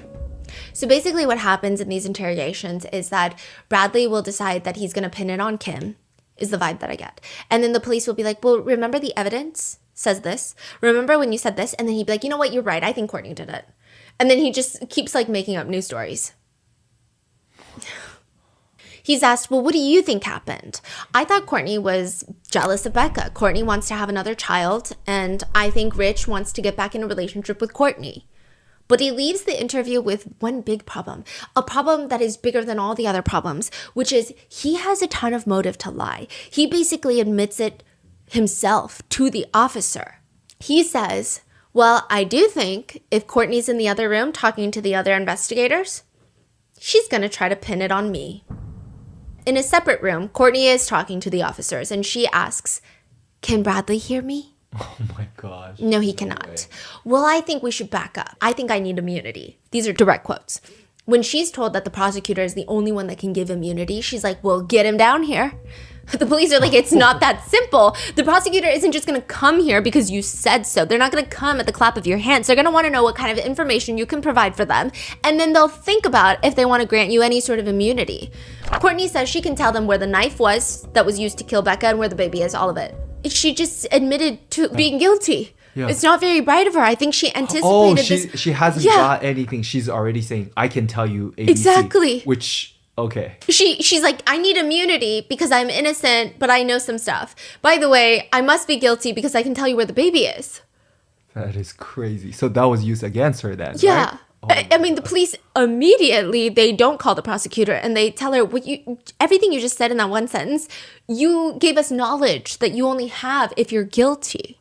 So basically what happens in these interrogations is that Bradley will decide that he's going to pin it on Kim, is the vibe that I get. And then the police will be like, well, remember the evidence says this? Remember when you said this? And then he'd be like, you know what? You're right. I think Courtney did it. And then he just keeps like making up news stories. He's asked, well, what do you think happened? I thought Courtney was jealous of Becca. Courtney wants to have another child. And I think Rich wants to get back in a relationship with Courtney. But he leaves the interview with one big problem, a problem that is bigger than all the other problems, which is he has a ton of motive to lie. He basically admits it himself to the officer. He says, well, I do think if Courtney's in the other room talking to the other investigators, she's going to try to pin it on me. In a separate room, Courtney is talking to the officers and she asks, can Bradley hear me? Oh my gosh. No, he cannot. Well, I think we should back up. I think I need immunity. These are direct quotes. When she's told that the prosecutor is the only one that can give immunity, she's like, well, get him down here. The police are like, it's not that simple. The prosecutor isn't just going to come here because you said so. They're not going to come at the clap of your hands. They're going to want to know what kind of information you can provide for them. And then they'll think about if they want to grant you any sort of immunity. Courtney says she can tell them where the knife was that was used to kill Becca and where the baby is, all of it. She just admitted to being guilty. Yeah. It's not very bright of her. I think she anticipated this. She hasn't got anything. She's already saying, I can tell you ABC. Exactly. Which, okay. She's like, I need immunity because I'm innocent, but I know some stuff. By the way, I must be guilty because I can tell you where the baby is. That is crazy. So that was used against her then, yeah. Right? I mean, the police immediately, they don't call the prosecutor and they tell her, everything you just said in that one sentence, you gave us knowledge that you only have if you're guilty.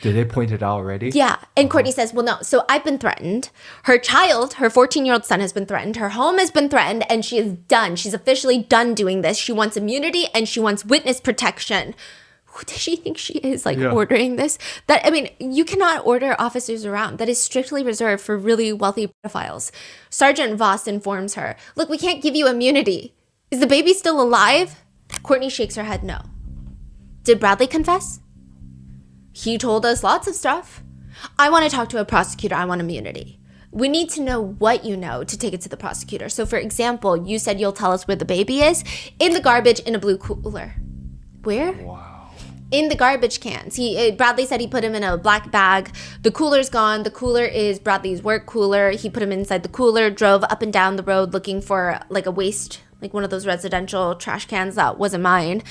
Did they point it out already? Yeah. And Courtney says, well, no. So I've been threatened. Her child, her 14-year-old son has been threatened. Her home has been threatened and she is done. She's officially done doing this. She wants immunity and she wants witness protection. Who does she think she is, ordering this? You cannot order officers around. That is strictly reserved for really wealthy pedophiles. Sergeant Voss informs her, look, we can't give you immunity. Is the baby still alive? Courtney shakes her head no. Did Bradley confess? He told us lots of stuff. I want to talk to a prosecutor. I want immunity. We need to know what you know to take it to the prosecutor. So, for example, you said you'll tell us where the baby is in the garbage in a blue cooler. Where? Wow. In the garbage cans. Bradley said he put him in a black bag. The cooler's gone. The cooler is Bradley's work cooler. He put him inside the cooler, drove up and down the road looking for a waste, like one of those residential trash cans that wasn't mine.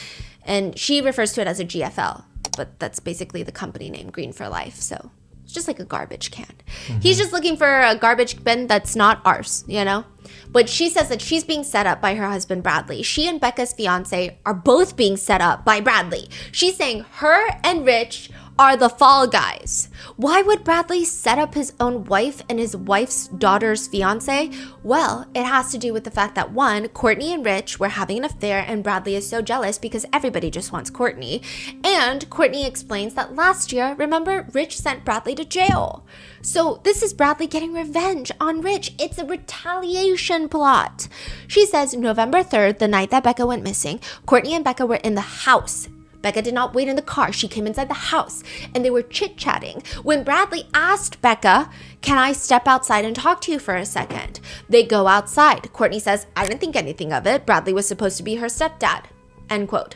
And she refers to it as a GFL. But that's basically the company name, Green for Life. So it's just like a garbage can. Mm-hmm. He's just looking for a garbage bin that's not ours, you know? But she says that she's being set up by her husband, Bradley. She and Becca's fiance are both being set up by Bradley. She's saying her and Rich are the fall guys. Why would Bradley set up his own wife and his wife's daughter's fiance? Well, it has to do with the fact that one, Courtney and Rich were having an affair and Bradley is so jealous because everybody just wants Courtney. And Courtney explains that last year, remember, Rich sent Bradley to jail. So this is Bradley getting revenge on Rich. It's a retaliation plot. She says November 3rd, the night that Becca went missing, Courtney and Becca were in the house. Becca did not wait in the car. She came inside the house and they were chit-chatting. When Bradley asked Becca, can I step outside and talk to you for a second? They go outside. Courtney says, I didn't think anything of it. Bradley was supposed to be her stepdad, end quote.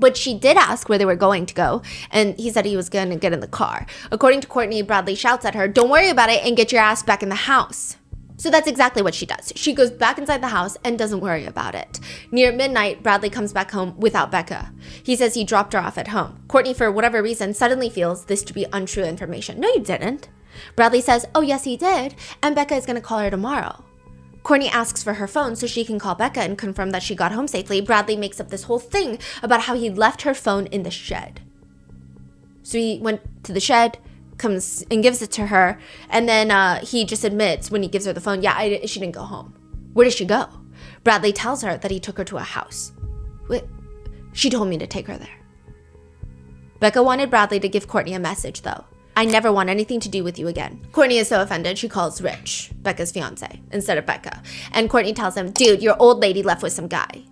But she did ask where they were going to go, and he said he was going to get in the car. According to Courtney, Bradley shouts at her, don't worry about it and get your ass back in the house. So that's exactly what she does. She goes back inside the house and doesn't worry about it. Near midnight, Bradley comes back home without Becca. He says he dropped her off at home. Courtney, for whatever reason, suddenly feels this to be untrue information. No, you didn't. Bradley says, oh, yes, he did, and Becca is going to call her tomorrow. Courtney asks for her phone so she can call Becca and confirm that she got home safely. Bradley makes up this whole thing about how he left her phone in the shed. So he went to the shed, comes and gives it to her, and then he just admits when he gives her the phone, she didn't go home. Where did she go? Bradley tells her that he took her to a house. She told me to take her there. Becca wanted Bradley to give Courtney a message, though. I never want anything to do with you again. Courtney is so offended, she calls Rich, Becca's fiance, instead of Becca. And Courtney tells him, dude, your old lady left with some guy.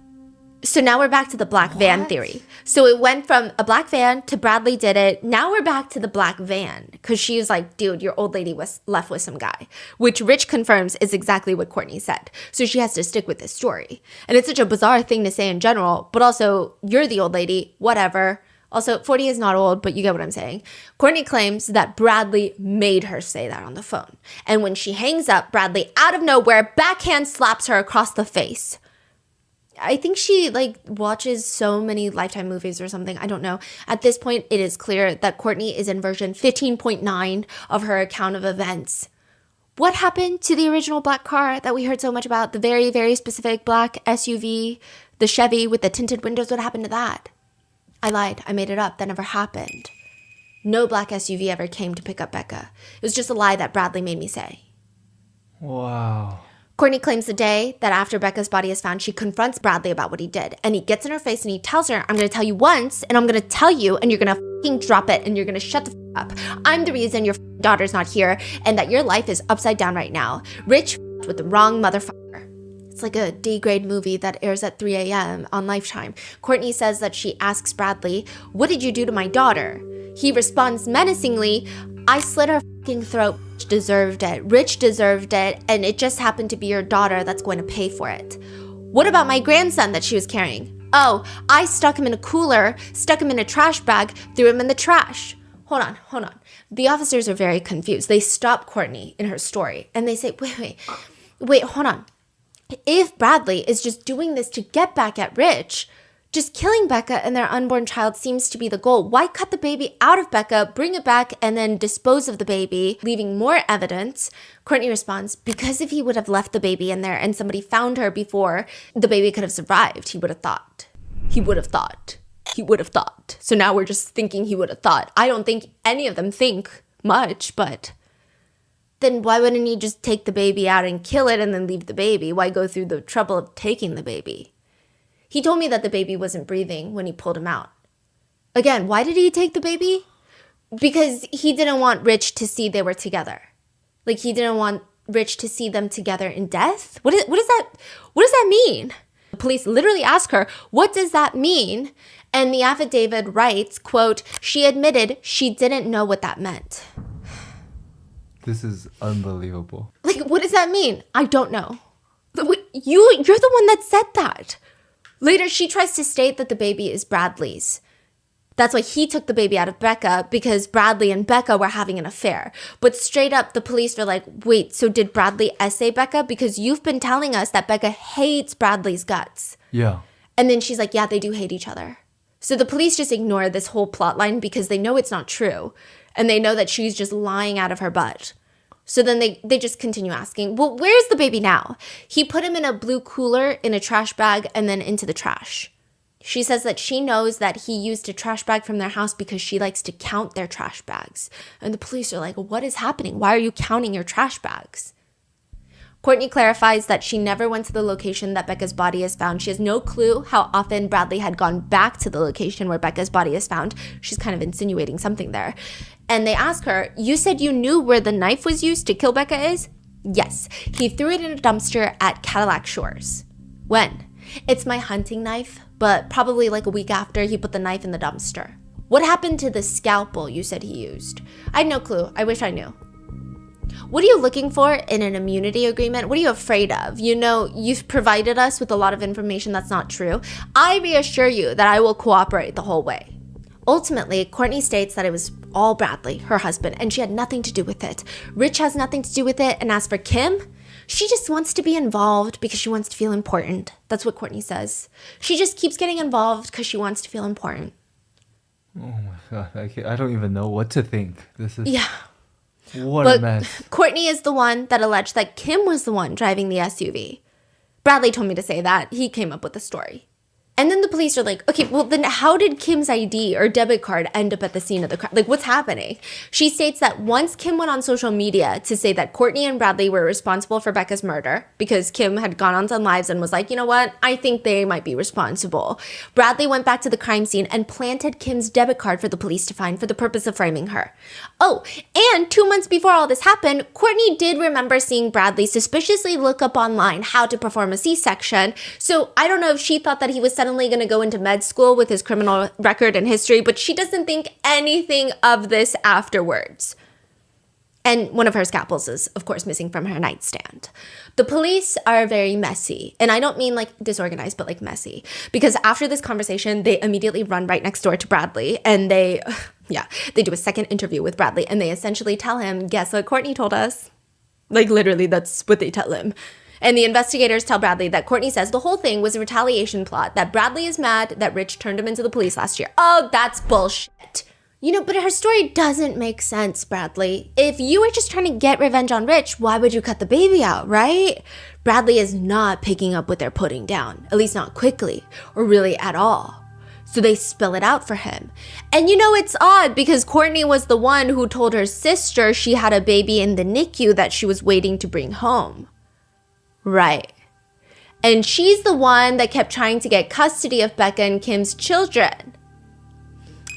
So now we're back to the black van theory. So it went from a black van to Bradley did it. Now we're back to the black van because she was like, dude, your old lady was left with some guy, which Rich confirms is exactly what Courtney said. So she has to stick with this story. And it's such a bizarre thing to say in general, but also you're the old lady, whatever. Also, 40 is not old, but you get what I'm saying. Courtney claims that Bradley made her say that on the phone. And when she hangs up, Bradley, out of nowhere, backhand slaps her across the face. I think she watches so many Lifetime movies or something. I don't know. At this point, it is clear that Courtney is in version 15.9 of her account of events. What happened to the original black car that we heard so much about? The very, very specific black SUV, the Chevy with the tinted windows. What happened to that? I lied. I made it up. That never happened. No black SUV ever came to pick up Becca. It was just a lie that Bradley made me say. Wow. Courtney claims the day that after Becca's body is found, she confronts Bradley about what he did. And he gets in her face and he tells her, I'm going to tell you once, and I'm going to tell you, and you're going to fucking drop it, and you're going to shut the up. I'm the reason your daughter's not here, and that your life is upside down right now. Rich with the wrong motherfucker. It's like a D-grade movie that airs at 3 a.m. on Lifetime. Courtney says that she asks Bradley, "What did you do to my daughter?" He responds menacingly, "I slit her fucking throat. Rich deserved it. Rich deserved it, and it just happened to be your daughter that's going to pay for it. What about my grandson that she was carrying? Oh, I stuck him in a cooler, stuck him in a trash bag, threw him in the trash." Hold on. The officers are very confused. They stop Courtney in her story, and they say, wait, hold on. If Bradley is just doing this to get back at Rich, just killing Becca and their unborn child seems to be the goal. Why cut the baby out of Becca, bring it back, and then dispose of the baby, leaving more evidence? Courtney responds, because if he would have left the baby in there and somebody found her before, the baby could have survived, he would have thought. So now we're just thinking he would have thought. I don't think any of them think much, but then why wouldn't he just take the baby out and kill it and then leave the baby? Why go through the trouble of taking the baby? He told me that the baby wasn't breathing when he pulled him out. Again, why did he take the baby? Because he didn't want Rich to see they were together. Like, he didn't want Rich to see them together in death? What does that mean? The police literally ask her, what does that mean? And the affidavit writes, quote, she admitted she didn't know what that meant. This is unbelievable. Like, what does that mean? I don't know. You're the one that said that. Later, she tries to state that the baby is Bradley's. That's why he took the baby out of Becca, because Bradley and Becca were having an affair. But straight up, the police were like, wait, so did Bradley essay Becca? Because you've been telling us that Becca hates Bradley's guts. Yeah. And then she's like, yeah, they do hate each other. So the police just ignore this whole plot line because they know it's not true. And they know that she's just lying out of her butt. So then they just continue asking, well, where's the baby now? He put him in a blue cooler, in a trash bag, and then into the trash. She says that she knows that he used a trash bag from their house because she likes to count their trash bags. And the police are like, what is happening? Why are you counting your trash bags? Courtney clarifies that she never went to the location that Becca's body is found. She has no clue how often Bradley had gone back to the location where Becca's body is found. She's kind of insinuating something there. And they ask her, you said you knew where the knife was used to kill Becca is? Yes. He threw it in a dumpster at Cadillac Shores. When? It's my hunting knife, but probably like a week after he put the knife in the dumpster. What happened to the scalpel you said he used? I had no clue. I wish I knew. What are you looking for in an immunity agreement? What are you afraid of? You know, you've provided us with a lot of information that's not true. I reassure you that I will cooperate the whole way. Ultimately, Courtney states that it was all Bradley, her husband, and she had nothing to do with it. Rich has nothing to do with it, and as for Kim, she just wants to be involved because she wants to feel important. That's what Courtney says. She just keeps getting involved because she wants to feel important. Oh my God, I don't even know what to think. This is... Yeah. What but a mess. Courtney is the one that alleged that Kim was the one driving the SUV. Bradley told me to say that. He came up with the story. And then the police are like, okay, well then how did Kim's ID or debit card end up at the scene of the crime? Like, what's happening? She states that once Kim went on social media to say that Courtney and Bradley were responsible for Becca's murder, because Kim had gone on some lives and was like, you know what? I think they might be responsible. Bradley went back to the crime scene and planted Kim's debit card for the police to find for the purpose of framing her. Oh, and 2 months before all this happened, Courtney did remember seeing Bradley suspiciously look up online how to perform a C-section. So I don't know if she thought that he was suddenly going to go into med school with his criminal record and history, but she doesn't think anything of this afterwards. And one of her scalpels is, of course, missing from her nightstand. The police are very messy. And I don't mean like disorganized, but like messy. Because after this conversation, they immediately run right next door to Bradley. And they do a second interview with Bradley. And they essentially tell him, guess what Courtney told us? Like literally, that's what they tell him. And the investigators tell Bradley that Courtney says the whole thing was a retaliation plot, that Bradley is mad that Rich turned him into the police last year. Oh, that's bullshit. You know, but her story doesn't make sense, Bradley. If you were just trying to get revenge on Rich, why would you cut the baby out, right? Bradley is not picking up what they're putting down, at least not quickly, or really at all. So they spill it out for him. And you know, it's odd because Courtney was the one who told her sister she had a baby in the NICU that she was waiting to bring home. Right. And she's the one that kept trying to get custody of Becca and Kim's children.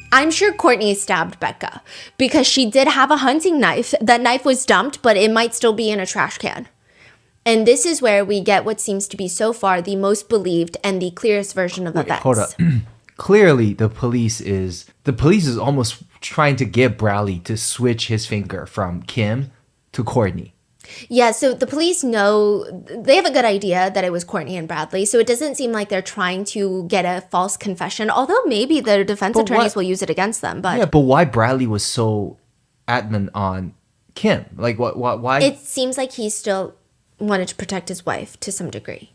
I'm sure Courtney stabbed Becca because she did have a hunting knife. That knife was dumped, but it might still be in a trash can. And this is where we get what seems to be so far the most believed and the clearest version of events. Hold up. Clearly, the police is almost trying to get Bradley to switch his finger from Kim to Courtney. Yeah, so the police know, they have a good idea that it was Courtney and Bradley, so it doesn't seem like they're trying to get a false confession, although maybe the defense attorneys will use it against them. But yeah, but why Bradley was so adamant on Kim? Like, why? It seems like he still wanted to protect his wife to some degree.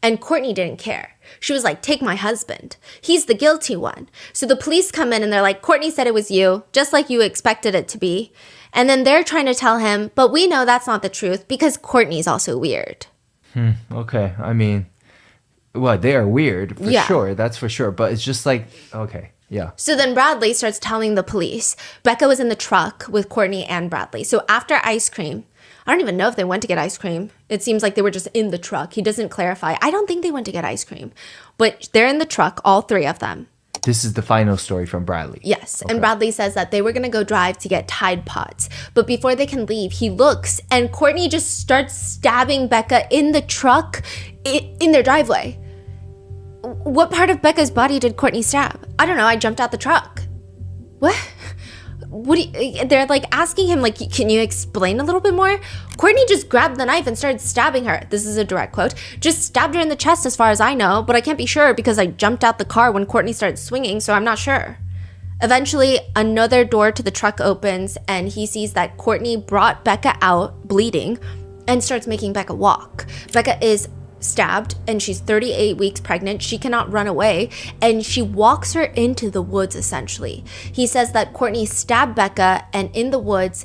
And Courtney didn't care. She was like, take my husband. He's the guilty one. So the police come in and they're like, Courtney said it was you, just like you expected it to be. And then they're trying to tell him, but we know that's not the truth because Courtney's also weird. Okay, I mean, well, they are weird for Yeah. sure. That's for sure. But it's just like, okay, yeah. So then Bradley starts telling the police, Becca was in the truck with Courtney and Bradley. So after ice cream, I don't even know if they went to get ice cream. It seems like they were just in the truck. He doesn't clarify. I don't think they went to get ice cream. But they're in the truck, all three of them. This is the final story from Bradley. Yes. Okay. And Bradley says that they were going to go drive to get Tide Pods. But before they can leave, he looks and Courtney just starts stabbing Becca in the truck in their driveway. What part of Becca's body did Courtney stab? I don't know. I jumped out the truck. What? They're like asking him, like, can you explain a little bit more? Courtney just grabbed the knife and started stabbing her. This is a direct quote. Just stabbed her in the chest as far as I know, but I can't be sure because I jumped out the car when Courtney started swinging, so I'm not sure. Eventually, another door to the truck opens and he sees that Courtney brought Becca out bleeding and starts making Becca walk. Becca is stabbed and she's 38 weeks pregnant. She cannot run away and she walks her into the woods essentially. He says that Courtney stabbed Becca and in the woods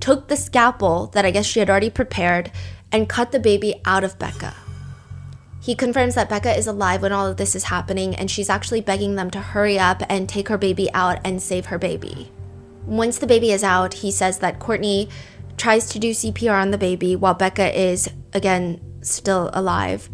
took the scalpel that I guess she had already prepared and cut the baby out of Becca. He confirms that Becca is alive when all of this is happening and she's actually begging them to hurry up and take her baby out and save her baby. Once the baby is out, he says that Courtney tries to do CPR on the baby while Becca is, again, still alive.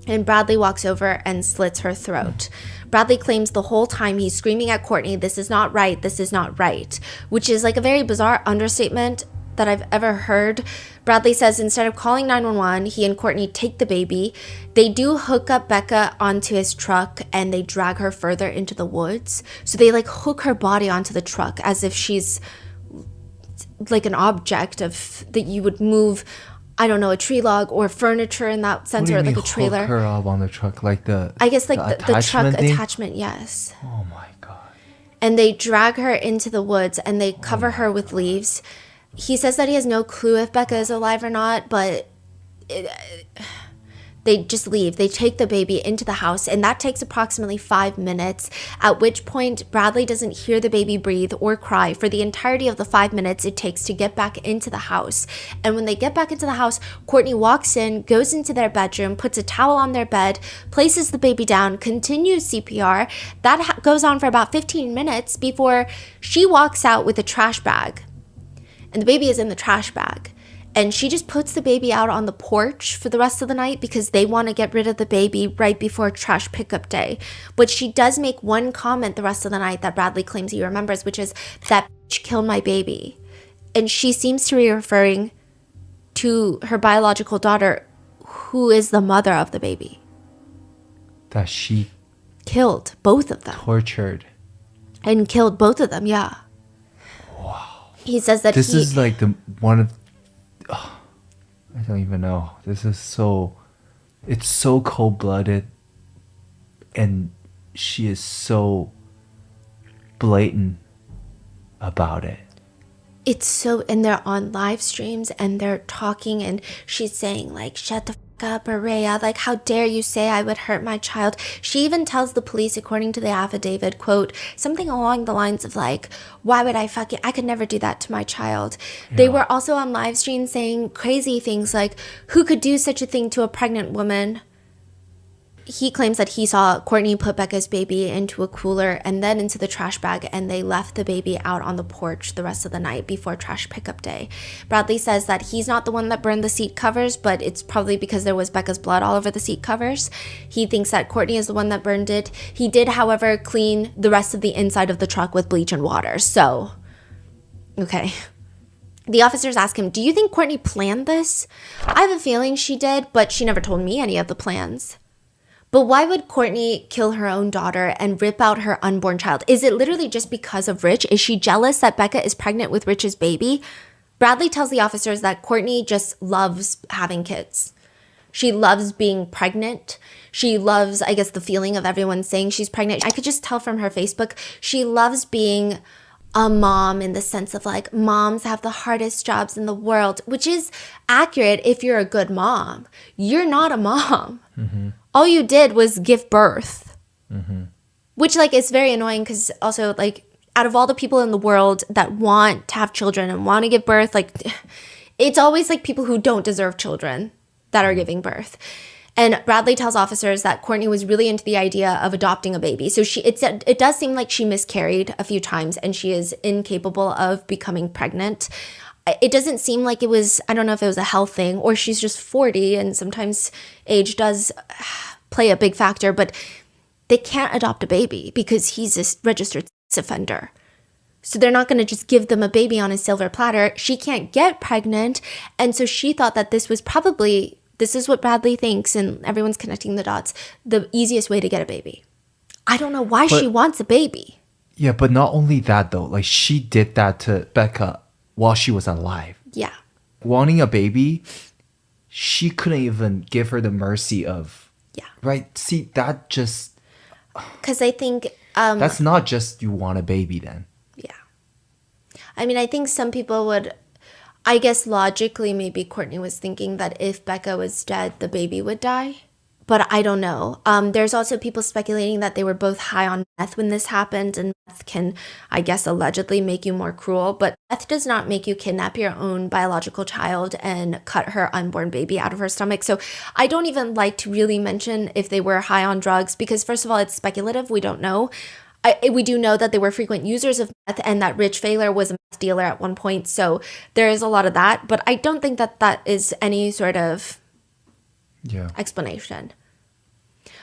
And Bradley walks over and slits her throat. Bradley claims the whole time he's screaming at Courtney, this is not right, this is not right, which is like a very bizarre understatement that I've ever heard. Bradley says instead of calling 911, he and Courtney take the baby. They do hook up Becca onto his truck and they drag her further into the woods. So they like hook her body onto the truck as if she's like an object of that you would move, I don't know, a tree log or furniture in that sense, or like a trailer. Hook her up on the truck, like I guess like the truck thing? attachment, yes. Oh my god. And they drag her into the woods and they cover her with leaves. He says that he has no clue if Becca is alive or not, but they just leave. They take the baby into the house, and that takes approximately 5 minutes, at which point Bradley doesn't hear the baby breathe or cry for the entirety of the 5 minutes it takes to get back into the house. And when they get back into the house, Courtney walks in, goes into their bedroom, puts a towel on their bed, places the baby down, continues CPR. That goes on for about 15 minutes before she walks out with a trash bag. And the baby is in the trash bag. And she just puts the baby out on the porch for the rest of the night because they want to get rid of the baby right before trash pickup day. But she does make one comment the rest of the night that Bradley claims he remembers, which is, that bitch killed my baby. And she seems to be referring to her biological daughter, who is the mother of the baby. That she Killed both of them. tortured. And killed both of them, yeah. Wow. He says that This is like the one of... I don't even know. This is so... It's so cold-blooded. And she is so blatant about it. It's so, and they're on live streams and they're talking and she's saying like, shut the f up, Araya, like, how dare you say I would hurt my child. She even tells the police, according to the affidavit, quote, something along the lines of like, why would I could never do that to my child. Yeah. They were also on live stream saying crazy things like, who could do such a thing to a pregnant woman? He claims that he saw Courtney put Becca's baby into a cooler and then into the trash bag, and they left the baby out on the porch the rest of the night before trash pickup day. Bradley says that he's not the one that burned the seat covers, but it's probably because there was Becca's blood all over the seat covers. He thinks that Courtney is the one that burned it. He did, however, clean the rest of the inside of the truck with bleach and water. So, okay. The officers ask him, do you think Courtney planned this? I have a feeling she did, but she never told me any of the plans. But why would Courtney kill her own daughter and rip out her unborn child? Is it literally just because of Rich? Is she jealous that Becca is pregnant with Rich's baby? Bradley tells the officers that Courtney just loves having kids. She loves being pregnant. She loves, I guess, the feeling of everyone saying she's pregnant. I could just tell from her Facebook, she loves being a mom in the sense of like, moms have the hardest jobs in the world, which is accurate if you're a good mom. You're not a mom. All you did was give birth, which like is very annoying because also like out of all the people in the world that want to have children and want to give birth, like it's always like people who don't deserve children that are giving birth. And Bradley tells officers that Courtney was really into the idea of adopting a baby. So it does seem like she miscarried a few times and she is incapable of becoming pregnant. It doesn't seem like it was, I don't know if it was a health thing or she's just 40 and sometimes age does play a big factor, but they can't adopt a baby because he's a registered sex offender. So they're not going to just give them a baby on a silver platter. She can't get pregnant. And so she thought that this was probably, this is what Bradley thinks, and everyone's connecting the dots, the easiest way to get a baby. I don't know why she wants a baby. Yeah, but not only that though. Like she did that to Becca while she was alive. Yeah. Wanting a baby, she couldn't even give her the mercy of. Yeah. Right? See, that just. Because I think. That's not just you want a baby then. Yeah. I mean, I think some people would. I guess logically, maybe Courtney was thinking that if Becca was dead, the baby would die. But I don't know. There's also people speculating that they were both high on meth when this happened. And meth can, I guess, allegedly make you more cruel. But meth does not make you kidnap your own biological child and cut her unborn baby out of her stomach. So I don't even like to really mention if they were high on drugs. Because first of all, it's speculative. We don't know. We do know that they were frequent users of meth and that Rich Failer was a meth dealer at one point. So there is a lot of that. But I don't think that that is any sort of explanation.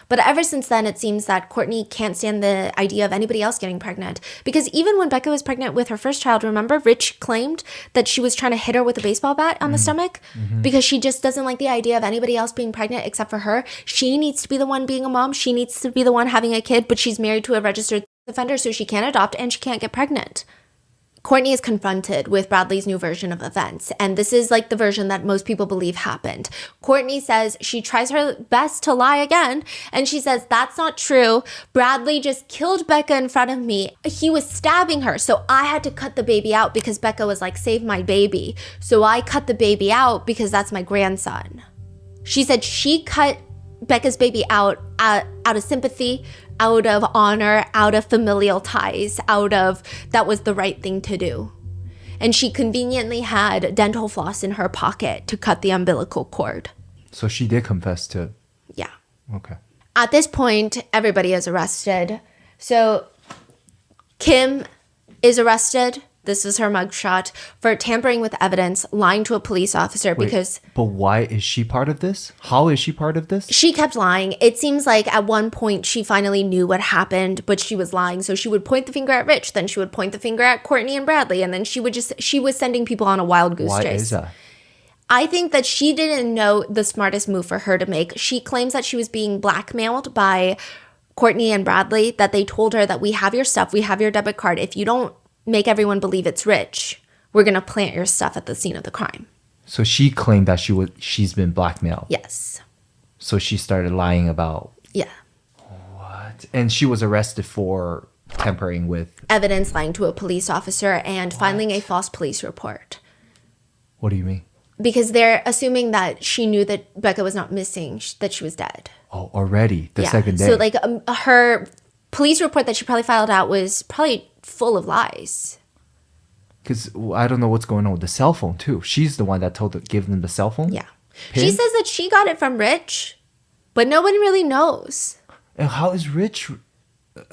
But ever since then, it seems that Courtney can't stand the idea of anybody else getting pregnant. Because even when Becca was pregnant with her first child, remember, Rich claimed that she was trying to hit her with a baseball bat on the stomach because she just doesn't like the idea of anybody else being pregnant except for her. She needs to be the one being a mom. She needs to be the one having a kid, but she's married to a registered offender, so she can't adopt and she can't get pregnant. Courtney is confronted with Bradley's new version of events, and this is like the version that most people believe happened. Courtney says she tries her best to lie again, and she says, that's not true. Bradley just killed Becca in front of me. He was stabbing her, so I had to cut the baby out because Becca was like, save my baby. So I cut the baby out because that's my grandson. She said she cut Becca's baby out of sympathy, out of honor, out of familial ties, out of that was the right thing to do. And she conveniently had dental floss in her pocket to cut the umbilical cord. So she did confess to. Yeah. Okay. At this point, everybody is arrested. So Kim is arrested. This is her mugshot for tampering with evidence, lying to a police officer because... But why is she part of this? How is she part of this? She kept lying. It seems like at one point she finally knew what happened, but she was lying. So she would point the finger at Rich, then she would point the finger at Courtney and Bradley, and then she was sending people on a wild goose chase. Why is that? I think that she didn't know the smartest move for her to make. She claims that she was being blackmailed by Courtney and Bradley, that they told her that we have your stuff, we have your debit card. If you don't make everyone believe it's Rich, we're going to plant your stuff at the scene of the crime. So she claimed that she's been blackmailed. Yes. So she started lying about. Yeah. What? And she was arrested for tampering with evidence, lying to a police officer, and filing a false police report. What do you mean? Because they're assuming that she knew that Becca was not missing, that she was dead. Oh, already? The second day? So like her police report that she probably filed out was probably full of lies. Because I don't know what's going on with the cell phone too. She's the one that gave them the cell phone? Yeah. Pin? She says that she got it from Rich, but no one really knows. And how is Rich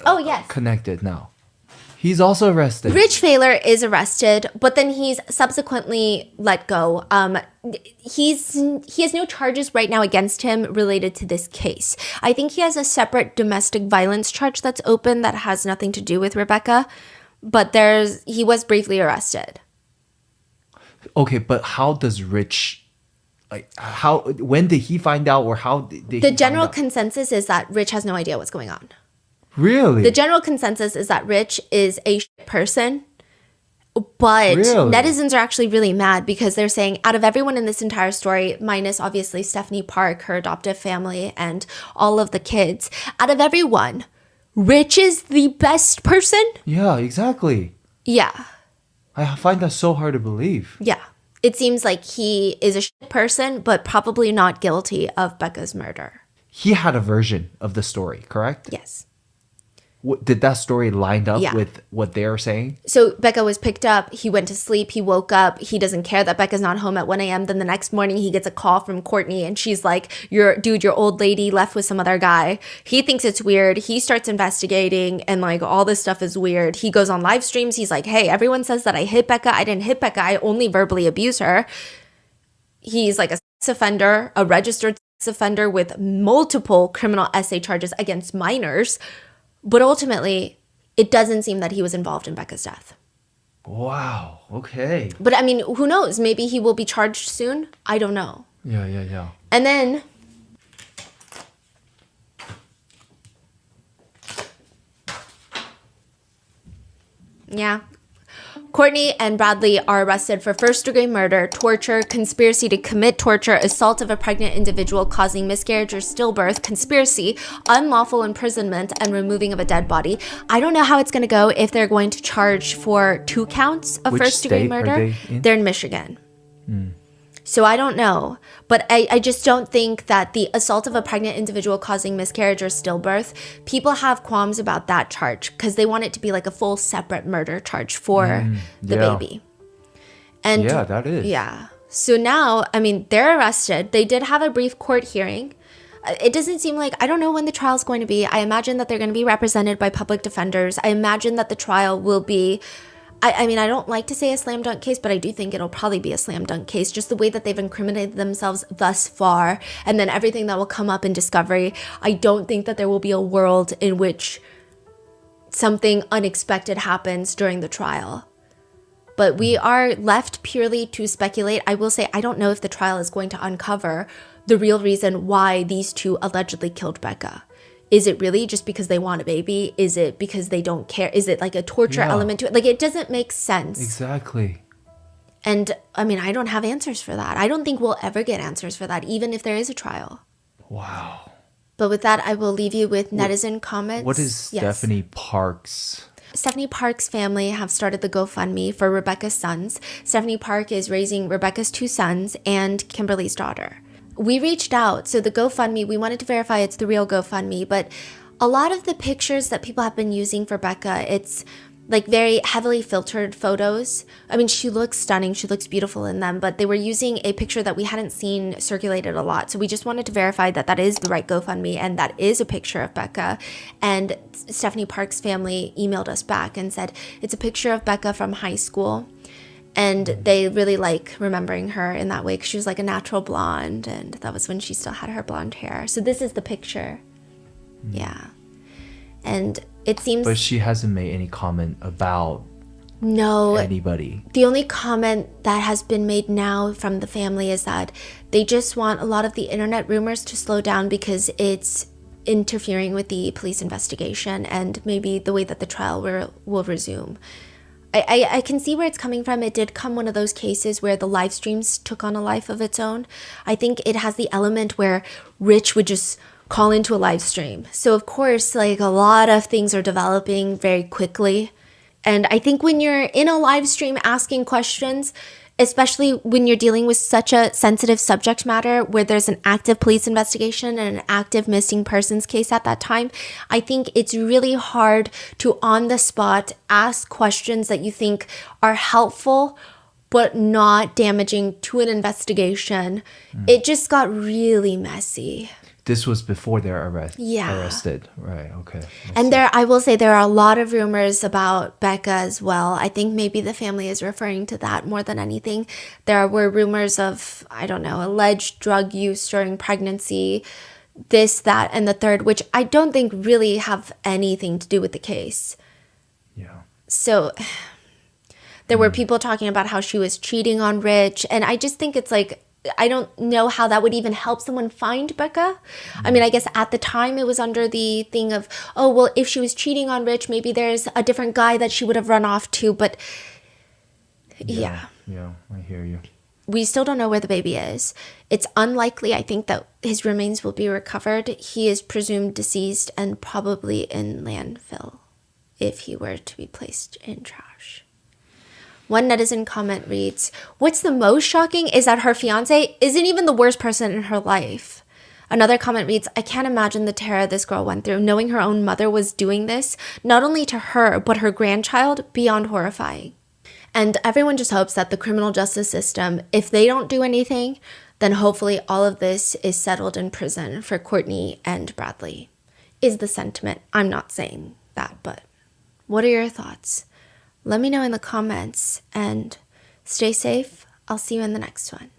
yes. connected now? He's also arrested. Rich Failer is arrested, but then he's subsequently let go. He has no charges right now against him related to this case. I think he has a separate domestic violence charge that's open that has nothing to do with Rebecca, but he was briefly arrested. Okay, but how does Rich, like, when did he find out, or how did he The find general out? consensus is that Rich has no idea what's going on. Really? The general consensus is that Rich is a shit person, but Really? netizens are actually really mad because they're saying out of everyone in this entire story, minus obviously Stephanie Park, her adoptive family, and all of the kids, out of everyone, Rich is the best person? Yeah, exactly. Yeah. I find that so hard to believe. Yeah. It seems like he is a shit person, but probably not guilty of Becca's murder. He had a version of the story, correct? Yes. Did that story lined up Yeah. with what they're saying? So Becca was picked up. He went to sleep. He woke up. He doesn't care that Becca's not home at 1 a.m. Then the next morning he gets a call from Courtney and she's like, your old lady left with some other guy. He thinks it's weird. He starts investigating and like all this stuff is weird. He goes on live streams. He's like, hey, everyone says that I hit Becca. I didn't hit Becca. I only verbally abuse her. He's like a sex offender, a registered sex offender with multiple criminal essay charges against minors. But ultimately, it doesn't seem that he was involved in Becca's death. Wow. Okay. But I mean, who knows? Maybe he will be charged soon. I don't know. Yeah. And then yeah. Courtney and Bradley are arrested for first-degree murder, torture, conspiracy to commit torture, assault of a pregnant individual causing miscarriage or stillbirth, conspiracy, unlawful imprisonment, and removing of a dead body. I don't know how it's going to go if they're going to charge for 2 counts of Which first-degree state are murder. they in? They're in Michigan. So I don't know. But I just don't think that the assault of a pregnant individual causing miscarriage or stillbirth, people have qualms about that charge because they want it to be like a full separate murder charge for the yeah. baby. And Yeah, that is. yeah. So now, I mean, they're arrested. They did have a brief court hearing. It doesn't seem like, I don't know when the trial is going to be. I imagine that they're going to be represented by public defenders. I imagine that the trial will be, I mean, I don't like to say a slam dunk case, but I do think it'll probably be a slam dunk case, just the way that they've incriminated themselves thus far, and then everything that will come up in discovery. I don't think that there will be a world in which something unexpected happens during the trial. But we are left purely to speculate. I will say, I don't know if the trial is going to uncover the real reason why these two allegedly killed Becca. Is it really just because they want a baby? Is it because they don't care? Is it like a torture Yeah. element to it? Like, it doesn't make sense. Exactly. And I mean, I don't have answers for that. I don't think we'll ever get answers for that, even if there is a trial. Wow. But with that, I will leave you with netizen comments. What is Yes. Stephanie Parks? Stephanie Park's family have started the GoFundMe for Rebecca's sons. Stephanie Park is raising Rebecca's 2 sons and Kimberly's daughter. We reached out, so the GoFundMe, we wanted to verify it's the real GoFundMe, but a lot of the pictures that people have been using for Becca, it's like very heavily filtered photos. I mean, she looks stunning, she looks beautiful in them, but they were using a picture that we hadn't seen circulated a lot. So we just wanted to verify that that is the right GoFundMe and that is a picture of Becca. And Stephanie Park's family emailed us back and said, it's a picture of Becca from high school. And they really like remembering her in that way because she was like a natural blonde, and that was when she still had her blonde hair. So this is the picture. Yeah. And it seems But she hasn't made any comment about no. anybody. The only comment that has been made now from the family is that they just want a lot of the internet rumors to slow down because it's interfering with the police investigation and maybe the way that the trial will resume. I can see where it's coming from. It did come one of those cases where the live streams took on a life of its own. I think it has the element where Rich would just call into a live stream. So of course, like a lot of things are developing very quickly. And I think when you're in a live stream asking questions, especially when you're dealing with such a sensitive subject matter where there's an active police investigation and an active missing persons case at that time, I think it's really hard to on the spot ask questions that you think are helpful but not damaging to an investigation. It just got really messy. This was before they're Yeah. arrested. Right, okay. And I will say there are a lot of rumors about Becca as well. I think maybe the family is referring to that more than anything. There were rumors of, I don't know, alleged drug use during pregnancy, this, that, and the third, which I don't think really have anything to do with the case. Yeah. So There were people talking about how she was cheating on Rich. And I just think it's like, I don't know how that would even help someone find Becca. I mean, I guess at the time it was under the thing of, oh, well, if she was cheating on Rich, maybe there's a different guy that she would have run off to. But yeah. Yeah, I hear you. We still don't know where the baby is. It's unlikely, I think, that his remains will be recovered. He is presumed deceased and probably in landfill if he were to be placed in trash. One netizen comment reads, "What's the most shocking is that her fiance isn't even the worst person in her life." Another comment reads, "I can't imagine the terror this girl went through. Knowing her own mother was doing this, not only to her, but her grandchild, beyond horrifying." And everyone just hopes that the criminal justice system, if they don't do anything, then hopefully all of this is settled in prison for Courtney and Bradley, is the sentiment. I'm not saying that, but what are your thoughts? Let me know in the comments and stay safe. I'll see you in the next one.